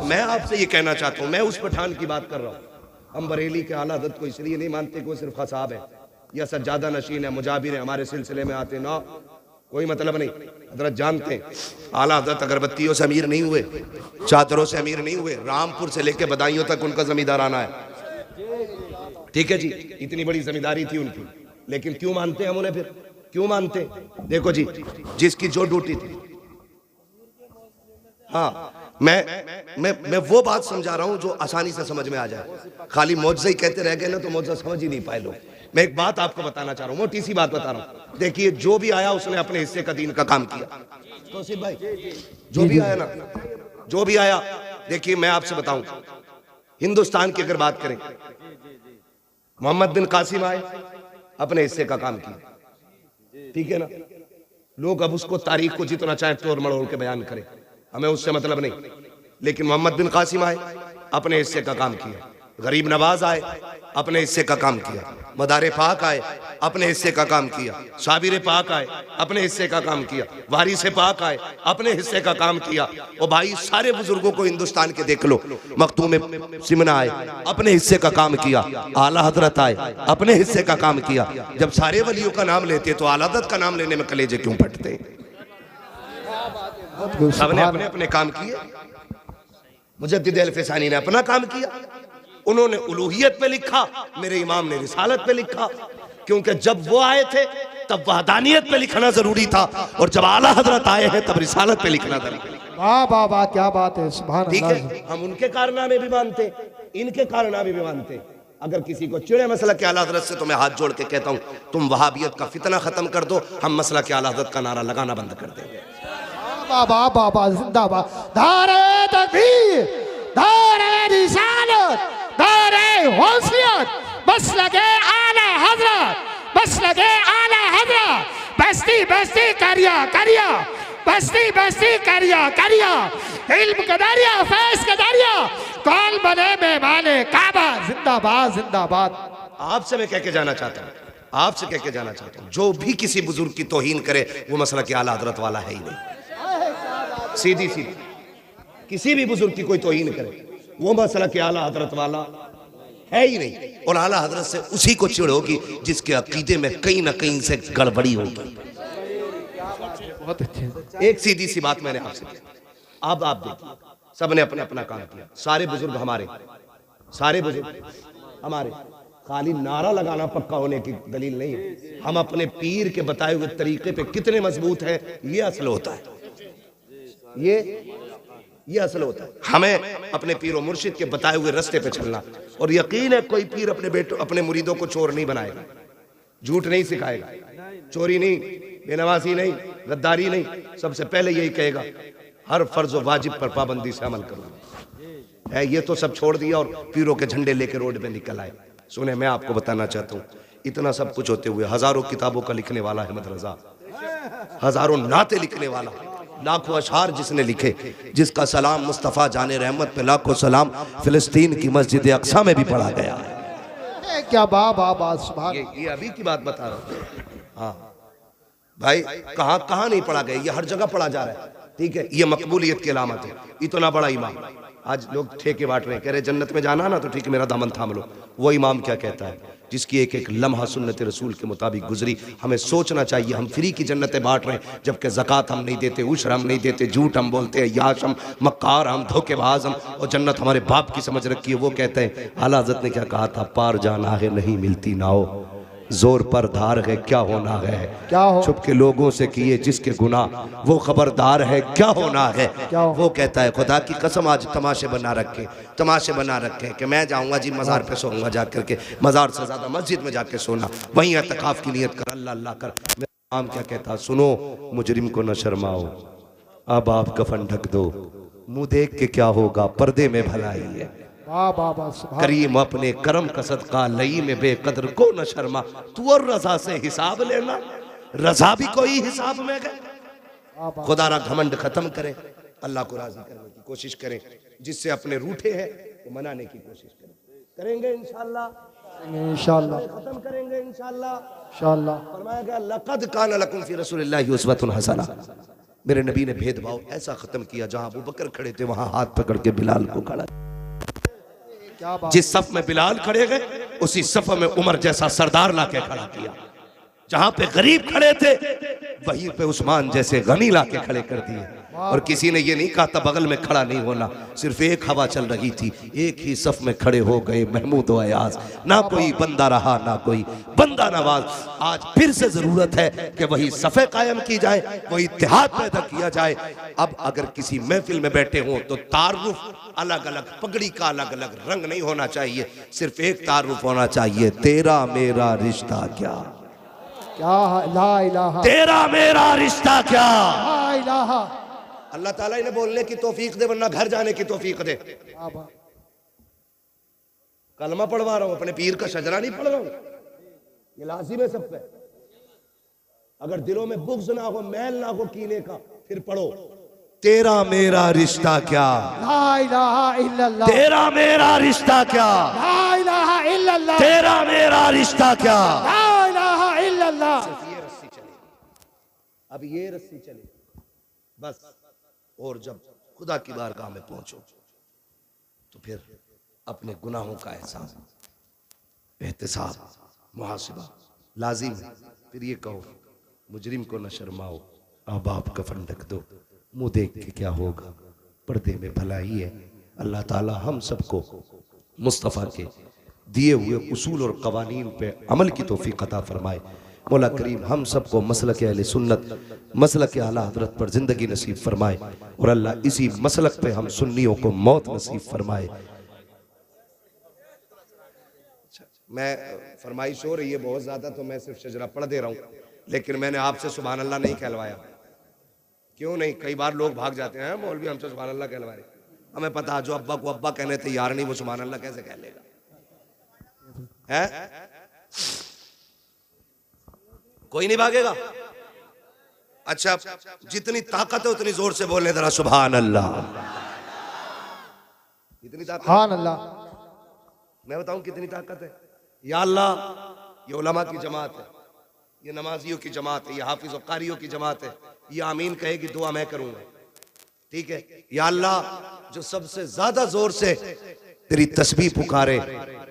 S1: मैं आपसे ये कहना चाहता हूँ, मैं उस पठान की बात कर रहा हूँ। हम बरेली के आला हज़रत को इसलिए नहीं मानते कि वो सिर्फ खसाब है या सज्जादा नशीन है, मुजाबिर है, हमारे सिलसिले में आते ना, कोई मतलब नहीं। हजरत जानते हैं आला हज़रत अगरबत्तियों से अमीर नहीं हुए, चादरों से अमीर नहीं हुए, रामपुर से लेके बदायूं तक उनका जमींदाराना है। ठीक है जी, इतनी बड़ी जमींदारी थी उनकी, लेकिन क्यों मानते हम उन्हें? फिर क्यों मानते? देखो जी, जिसकी जो ड्यूटी थी। हाँ, मैं वो बात समझा रहा हूं जो आसानी से समझ में आ जाए। खाली मौजज़ा ही कहते रह गए ना तो मौजज़ा समझ ही नहीं पाए लोग। मैं एक बात आपको बताना चाह रहा हूं, मोटी सी बात बता रहा हूं। देखिए, जो भी आया उसने अपने हिस्से का दीन का काम किया। तौसीफ भाई, जो भी आया ना, जो भी आया, देखिए मैं आपसे बताऊं, हिंदुस्तान की अगर बात करें, मोहम्मद बिन कासिम आए, अपने हिस्से का काम किया। ठीक है ना? लोग अब उसको तारीख को जितना चाहे तोड़ मड़ोड़ के बयान करें, हमें उससे मतलब नहीं। लेकिन मोहम्मद बिन कासिम आए, अपने हिस्से का काम किया। गरीब नवाज आए, अपने हिस्से का काम किया। मदारे पाक आए, अपने हिस्से का काम किया। साबिर पाक आए, अपने हिस्से का काम किया। वारिस पाक आए, अपने हिस्से का काम किया। और भाई सारे बुजुर्गों को हिंदुस्तान के देख लो, मखतूम सिमना आए, अपने हिस्से का काम किया। आला हजरत आए, अपने हिस्से का काम किया। जब सारे वलियों का नाम लेते तो आला हजरत का नाम लेने में कलेजे क्यों फटते? सबने अपने अपने काम किए। मुजद्दिद अल-फिसानी ने अपना काम किया, उन्होंने उलूहियत पे लिखा, मेरे इमाम ने रिसालत पे लिखा, क्योंकि जब वो आए थे तब वहदानियत पे लिखना जरूरी था, और जब आला हजरत आए हैं तब रिसालत पे लिखना जरूरी।
S2: वाह वाह वाह, क्या बात है, सुभान
S1: ठीक
S2: अल्लाह।
S1: है, हम उनके कारनामे भी मानते, इनके कारनामे भी मानते। अगर किसी को चिड़े मसला के आला हजरत से, तो मैं हाथ जोड़ के कहता हूँ, तुम वहाबियत का फितना खत्म कर दो, हम मसला के आला हजरत का नारा लगाना बंद कर देंगे।
S2: बाबा बाबा जिंदाबाद। दारे तकबीर, दारे रिसालत, दारे होशियत मसलके आला हजरत, मसलके आला हजरत। बस्ती बस्ती करिया करिया, बस्ती बस्ती करिया करिया, इल्म का दरिया फैज का दरिया, कौन बने मेहमाने काबा। जिंदाबाद जिंदाबाद।
S1: आपसे मैं कह के जाना चाहता हूँ, आपसे कह के जाना चाहता हूँ, जो भी किसी बुजुर्ग की तौहीन करे वो मसला के आला हजरत वाला है ही नहीं। सीधी सीधी किसी भी बुजुर्ग की कोई तौहीन करे वो मसला के आला हजरत वाला है ही नहीं। और आला हजरत से उसी को चिढ़ होगी जिसके अकीदे में कहीं ना कहीं से गड़बड़ी होगी।
S2: बहुत अच्छे।
S1: एक सीधी सी बात मैंने आपसे की, अब आप देखिए, सबने अपना अपना काम किया, सारे बुजुर्ग हमारे, सारे बुजुर्ग हमारे। खाली नारा लगाना पक्का होने की दलील नहीं है। हम अपने पीर के बताए हुए तरीके पे कितने मजबूत हैं ये असल होता है, ये असल होता है। हमें अपने पीर और मुर्शिद के बताए हुए रास्ते पे चलना। और यकीन है कोई पीर अपने बेटों अपने मुरीदों को चोर नहीं बनाएगा, झूठ नहीं सिखाएगा, चोरी नहीं, बेनमाजी नहीं, गद्दारी नहीं। सबसे पहले यही कहेगा हर फर्ज व वाजिब पर पाबंदी से अमल करो। है ये तो सब छोड़ दिया और पीरों के झंडे लेके रोड पे निकल आए। सुने, मैं आपको बताना चाहता हूँ, इतना सब कुछ होते हुए हजारों किताबों का लिखने वाला अहमद रजा, हजारों नाते लिखने वाला, लाखों अशार जिसने लिखे, जिसका सलाम मुस्तफ़ा जाने रहमत पे लाखों सलाम फिलिस्तीन की मस्जिद अक्सा में भी पढ़ा गया है।
S2: क्या बा सुभान।
S1: ये अभी की बात बता रहा हूँ। हाँ भाई, कहाँ कहाँ नहीं पढ़ा गया, ये हर जगह पढ़ा जा रहा है। ठीक है, ये मकबूलियत की अलामत है। इतना बड़ा इमाम, आज लोग ठेके बांट रहे हैं, कह रहे जन्नत में जाना ना तो ठीक है मेरा दामन थाम लो। वो इमाम क्या कहता है जिसकी एक एक लम्हा सुन्नत रसूल के मुताबिक गुजरी। हमें सोचना चाहिए हम फ्री की जन्नतें बांट रहे हैं जबकि ज़कात हम नहीं देते, उशर हम नहीं देते, झूठ हम बोलते हैं, याश हम, मक्कार हम, धोखेबाज हम, और जन्नत हमारे बाप की समझ रखी है। वो कहते हैं, आला हज़रत ने क्या कहा था, पार जाना है नहीं मिलती नाव, जोर पर धार है क्या होना है,
S2: क्या हो
S1: छुप के लोगों से किए जिसके गुनाह वो खबरदार है क्या होना है। वो कहता है खुदा की कसम आज तमाशे बना रखे कि मैं जाऊंगा जी मज़ार पे सोऊंगा जा करके, मज़ार से ज़्यादा मस्जिद में जाके सोना, वहीं एतकाफ की नियत कर, अल्लाह अल्लाह कर। मेरा इमाम क्या कहता, सुनो मुजरिम को न शर्माओ, अब आप कफन ढक दो, मुंह देख के क्या होगा, पर्दे में भलाई है। करीम अपने करम का सदका लई में बेकदर को न शर्मा, तू और रजा से हिसाब लेना, रजा भी कोई हिसाब में गए। खुदा रा घमंड खत्म करें, अल्लाह को राजी करने की कोशिश करें, जिससे अपने रूठे हैं तो मनाने की कोशिश करेंगे इंशाअल्लाह, खत्म करेंगे इंशाअल्लाह। फरमाया गया लक़द कान लकुम फी रसूलिल्लाहि उस्वतुन हसना। मेरे नबी ने भेदभाव ऐसा खत्म किया, जहां अबू बकर खड़े थे वहां हाथ पकड़ के बिलाल को खड़ा, जिस सफ में बिलाल खड़े गए उसी सफ में उमर जैसा सरदार लाके खड़ा किया, जहां पे गरीब खड़े थे वहीं पे उस्मान जैसे गनी लाके खड़े कर दिए। और किसी ने ये नहीं कहा था बगल में खड़ा नहीं होना, सिर्फ एक हवा चल रही थी, एक ही सफ में खड़े हो गए महमूद व अयाज, ना कोई बंदा रहा ना कोई बंदा नवाज। आज फिर से जरूरत है कि वही सफ़े कायम की जाए, वही इत्तेहाद पैदा किया जाए। अब अगर किसी महफिल में बैठे हों तो तारुफ अलग अलग, पगड़ी का अलग अलग रंग नहीं होना चाहिए, सिर्फ एक तारुफ होना चाहिए, तेरा मेरा रिश्ता क्या,
S2: ला इलाहा,
S1: तेरा मेरा रिश्ता क्या।
S2: ला इलाहा।
S1: अल्लाह ताला इन्हें बोलने की तौफीक दे, वरना घर जाने की तौफीक दे। कलमा पढ़वा रहा हूं, अपने पीर का शजरा नहीं पढ़ रहा हूं, ये लाजिम है सब पे। अगर दिलों में बुग़्ज़ ना हो, मैल ना हो कीने का, फिर पढ़ो तेरा मेरा रिश्ता क्या,
S2: ला इलाहा इल्लल्लाह,
S1: तेरा मेरा रिश्ता क्या,
S2: ला इलाहा इल्लल्लाह,
S1: तेरा मेरा रिश्ता क्या।
S2: ला इलाहा इल्लल्लाह।
S1: सिर्फ ये रस्सी चले, अब ये रस्सी चले बस। और जब खुदा की बारगाह में पहुंचो तो फिर अपने गुनाहों का एहसास, एहतिसाब, मुहासिबा लाजिम है। फिर ये कहो मुजरिम को न शर्माओ, अब आप कफन ढक दो, मुंह देख के क्या होगा, पर्दे में भलाई है। अल्लाह ताला हम सबको मुस्तफ़ा के दिए हुए उसूल और कवानीन पे अमल की तौफीक अता फरमाए। मौला करीम हम सबको मसलक अहले सुन्नत, मसलक आला हज़रत पर ज़िंदगी नसीब फरमाए, और अल्लाह इसी मसलक पे हम सुन्नियों को मौत नसीब फरमाए। मैं फरमाइश हो रही है बहुत ज़्यादा, तो मैं सिर्फ शजरा पढ़ दे रहा हूँ, लेकिन मैंने आपसे सुभान अल्लाह नहीं कहलवाया। क्यों नहीं? कई बार लोग भाग जाते हैं, मौलवी हमसे सुभान अल्लाह कहलवा रहे, हमें पता जो अब्बा को अब्बा कहने तैयार नहीं वो सुभान अल्लाह कैसे कह लेगा। है? कोई नहीं भागेगा। अच्छा, जितनी ताकत है उतनी जोर से बोलने जरा सुभान अल्लाह। इतनी ताकत,
S2: सुभान अल्लाह।
S1: मैं बताऊं कितनी ताकत है। या अल्लाह, ये उलमा की जमात है, ये नमाजियों की जमात है, ये हाफिज और कारियों की जमात है। ये आमीन कहेगी, दुआ मैं करूंगा, ठीक है। या अल्लाह, जो सबसे ज्यादा जोर से तेरी तस्बीह पुकारे,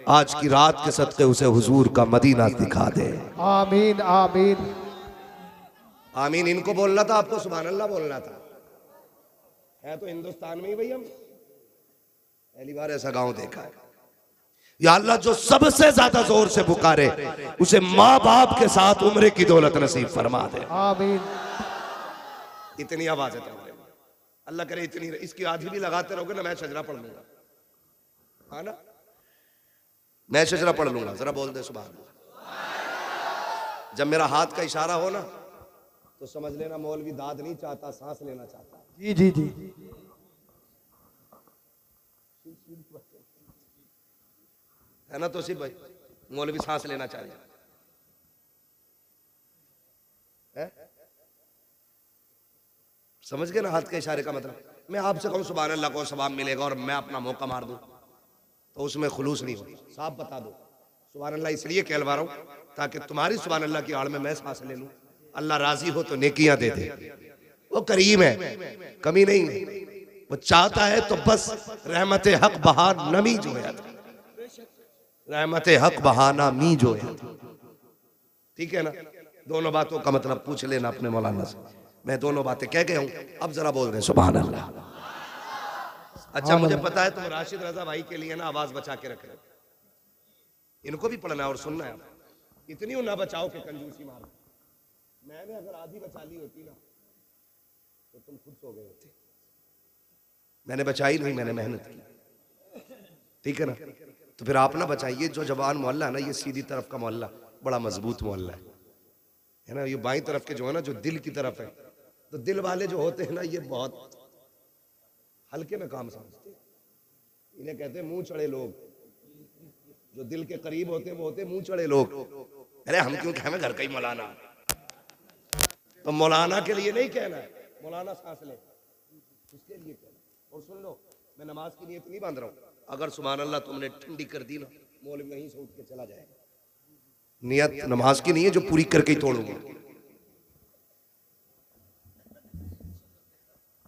S1: आज की रात के सदके उसे हुजूर का मदीना दिखा दे।
S2: आमीन आमीन
S1: आमीन इनको बोलना था, आपको सुभान अल्लाह बोलना था। है तो हिंदुस्तान में ही भाई, हम पहली बार ऐसा गांव देखा है। या अल्लाह, जो सबसे ज्यादा जोर से पुकारे उसे माँ बाप के साथ उम्र की दौलत नसीब फरमा दे।
S2: आमीन।
S1: इतनी आवाज है तुम्हारे, अल्लाह करे इतनी, इसकी आधी भी लगाते रहोगे ना, मैं शजरा पढ़ लूंगा, हाँ ना, मैं शजरा पढ़ लूंगा। जरा बोल दे सुभान अल्लाह। जब मेरा हाथ का इशारा हो ना तो समझ लेना मौलवी दाद नहीं चाहता, सांस लेना चाहता।
S2: जी जी जी।
S1: है ना तौसीफ भाई, मौलवी सांस लेना चाह रहे हैं। समझ गए ना हाथ के इशारे का मतलब। मैं आपसे कहूं सुभान अल्लाह को सवाब मिलेगा और मैं अपना मौका मार दूं तो उसमें खुलूस नहीं होता। साफ बता दो सुभान अल्लाह इसलिए कहलवा रहा हूं ताकि तुम्हारी सुभान अल्लाह की आड़ में मैं सांस ले लूं। अल्लाह राजी हो तो नेकियां दे दे। वो करीम है, कमी नहीं है। वो चाहता है तो बस रहमत हक बहा नमी जो है, रहमत हक बहाना मी जो है, ठीक है ना। दोनों बातों का मतलब पूछ लेना अपने मौलाना से। मैं दोनों बातें कह गया हूं, अब जरा बोल रहे सुभान अल्लाह। अच्छा, मुझे पता है तुम राशिद रजा भाई के लिए ना आवाज बचा के रख रहे हो, इनको भी पढ़ना है और सुनना है। इतनी ना बचाओ कि कंजूसी मारो। मैंने अगर आधी बचा ली होती ना तो तुम खुद सो गए होते। मैंने बचाई नहीं, मैंने मेहनत की, ठीक है ना। तो फिर आप ना बचाइए। जो जवान मोहल्ला है ना, ये सीधी तरफ का मोहल्ला बड़ा मजबूत मोहल्ला है ना। ये बाईं तरफ के जो है ना, जो दिल की तरफ है, तो दिल वाले जो होते हैं ना, ये बहुत हल्के में काम समझते हैं। इन्हें कहते हैं मुंह चढ़े लोग। जो दिल के करीब होते हैं वो होते हैं मुंह चढ़े लोग। अरे हम क्यों कहें घर का ही मौलाना, तो मौलाना के लिए नहीं कहना है मौलाना सांस ले, इसके लिए कहना। और सुन लो, मैं नमाज की नियत नहीं बांध रहा हूं। अगर सुभान अल्लाह तुमने ठंडी कर दी ना, मौलवी वहीं से उठ के चला जाएगा। नियत नमाज की नहीं है जो पूरी करके ही तोड़ूंगा,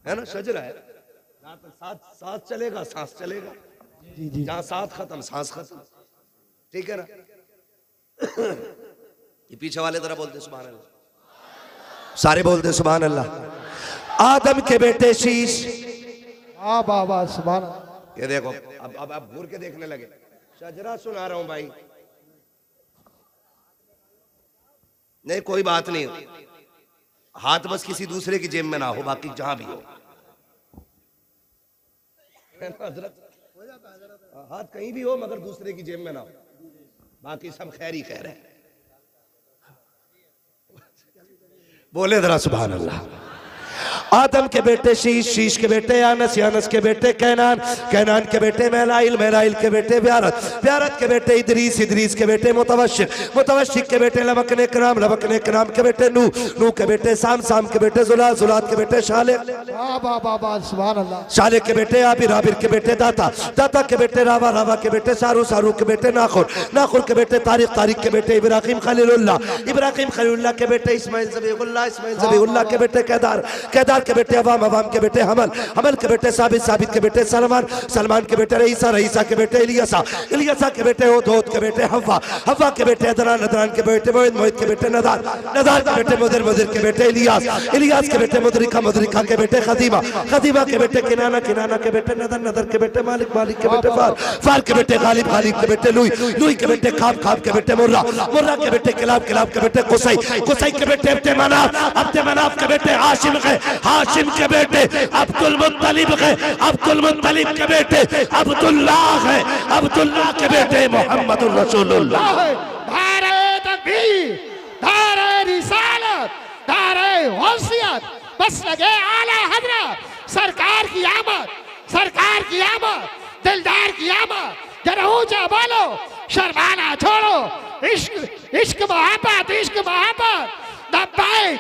S1: है ना। शजरा है, जहां तक सांस चलेगा सांस चलेगा,
S2: जी जी।
S1: जहां सांस खत्म सांस खत्म, ठीक है ना। ये पीछे वाले तरह बोलते सुभान अल्लाह, सारे बोलते सुभान अल्लाह। आदम के बेटे शीश,
S2: वाह वाह वाह सुभान अल्लाह।
S1: ये देखो, अब घूर के देखने लगे। शजरा सुना रहा हूं भाई, नहीं कोई बात नहीं, हाथ बस किसी दूसरे की जेब में ना हो, बाकी जहां भी हो। हाथ कहीं भी हो मगर दूसरे की जेब में ना हो, बाकी सब खैर ही खैर है। बोले जरा सुभान अल्लाह। आदम के बेटे शीश, शीश के बेटे यानस, यानस के बेटे कैनान, कैनान के बेटे महलाइल, महलाइल के बेटे ब्यारत, ब्यारत के बेटे इदरीस, इदरीस के बेटे मुतवश्शिक, मुतवश्शिक के बेटे लबकने कराम, लबकने कराम के बेटे नूह, नूह के बेटे साम, साम के बेटे जुलात, जुलात के बेटे शाले,
S2: वाह वाह वाह वाह सुभान अल्लाह।
S1: शाले के बेटे आबिर, आबिर के बेटे दाता, दाता के बेटे रावा, रावा के बेटे सारू, सारू के बेटे नाखुर, नाखुर के बेटे तारिक, तारिक के बेटे इब्राहिम खलीलुल्लाह, इब्राहिम खलीलुल्लाह के बेटे इस्माइल ज़बीहुल्लाह, इस्माइल ज़बीहुल्लाह के बेटे केदार, केदार के बेटे अवाम, अवाम के बेटे हमल, हमल के बेटे साबित, साबित के बेटे सलमान, सलमान के बेटे रईसा, रईसा के बेटे इलियासा, इलियासा के बेटे होद, होद के बेटे हव्वा, हव्वा के बेटे अदनान, अदनान के बेटे मोहित, मोहित के बेटे नदार, नदार के बेटे मुदर, मुदर के बेटे इलियास, इलियास के बेटे मुदरिका, मुदरिका के बेटे खदीमा, खदीमा के बेटे किनाना, किनाना के बेटे नदर, नदर के बेटे मालिक, मालिक के बेटे फार, फार के बेटे गालिब, गालिब के बेटे लुई, लुई के बेटे खाब, खाब के बेटे मुर्रा, मुर्रा के बेटे किलाब, किलाब के बेटे कुसै, कुसै के बेटे अब्दे मनाफ, अब्दे मनाफ के बेटे हाशिम है, हाशिम के बेटे अब्दुल मुत्तलिब है, अब्दुल मुत्तलिब के बेटे अब्दुल्लाह है, अब्दुल्लाह के बेटे मोहम्मदुर रसूलुल्लाह।
S2: नारे तकबीर, नारे रिसालत, नारे गौसियत, बस लगे आला हजरत, सरकार की आमद, सरकार की आमद, दिलदार की आमद, जरा ऊंचा बोलो, शर्माना छोड़ो। इश्क इश्क मोहब्बत, इश्क मोहब्बत। लब्बैक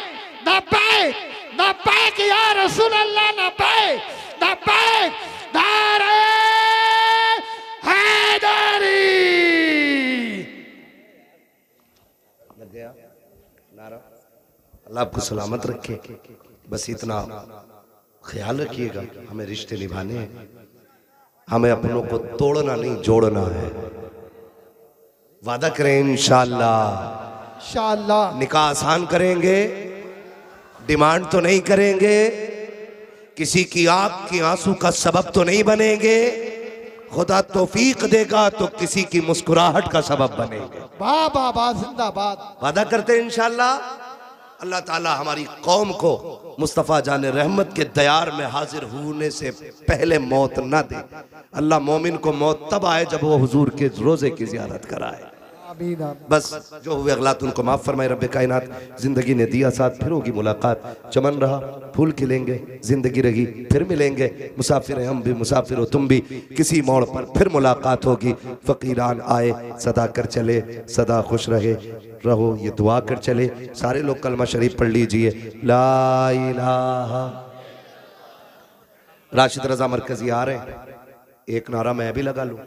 S2: लब्बैक लब्बैक या रसूल अल्लाह, लब्बैक लब्बैक। नारे हैदरी।
S1: लग गया नारा। अल्लाह आपको सलामत रखे। बस इतना ख्याल रखिएगा, हमें रिश्ते निभाने हैं, हमें अपनों को तोड़ना नहीं जोड़ना है। वादा करें इंशाअल्लाह।
S2: इंशाअल्लाह
S1: निकाह आसान करेंगे, डिमांड तो नहीं करेंगे, किसी की आंख की आंसू का सबब तो नहीं बनेंगे, खुदा तौफीक देगा तो किसी की मुस्कुराहट का सबब बनेंगे।
S2: वाह वाह वाह, जिंदाबाद।
S1: वादा करते हैं इंशाअल्लाह। अल्लाह ताला हमारी कौम को मुस्तफ़ा जान रहमत के दयार में हाजिर होने से पहले मौत ना दे। अल्लाह मोमिन को मौत तब आए जब वो हुजूर के रोजे की ज़ियारत कराए।
S2: आमीन आमीन।
S1: बस जो हुए अगलात उनको माफ़ फरमाए रब्बे कायनात। जिंदगी ने दिया साथ, फिर होगी मुलाकात। चमन रहा फूल खिलेंगे, जिंदगी रही फिर मिलेंगे। मुसाफिर हैं हम भी, मुसाफिर हो तुम भी, किसी मोड़ पर फिर मुलाकात होगी। फ़कीरान आए सदा कर चले, सदा खुश रहो ये दुआ कर चले। सारे लोग कलमा शरीफ पढ़ लीजिए, ला इलाहा। राशिद रजा मरकजी आ रहे हैं, एक नारा मैं भी लगा लूं,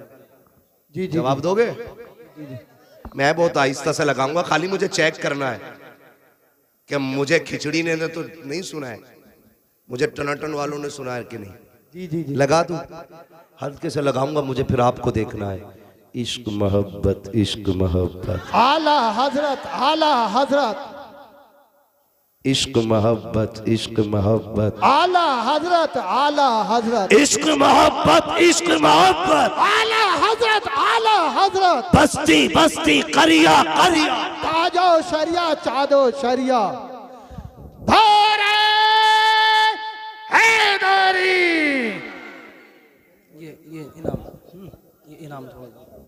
S2: जी जी
S1: जवाब दोगे? मैं बहुत आहिस्ता से लगाऊंगा, खाली मुझे चेक करना है कि मुझे खिचड़ी ने तो नहीं सुना है, मुझे टनाटन वालों ने सुना है कि नहीं।
S2: जी जी जी।
S1: लगा दूं, हल्के से लगाऊंगा, मुझे फिर आपको देखना है। इश्क मोहब्बत, इश्क मोहब्बत,
S2: आला हजरत, आला हजरत।
S1: इश्क मोहब्बत, इश्क मोहब्बत,
S2: आला हजरत, आला हजरत।
S1: इश्क मोहब्बत, इश्क मोहब्बत,
S2: आला हजरत, आला हजरत।
S1: बस्ती बस्ती करिया करिया,
S2: ताजो शरिया, चादो शरिया। धोरे हैदरी।
S3: ये इनाम थोड़ा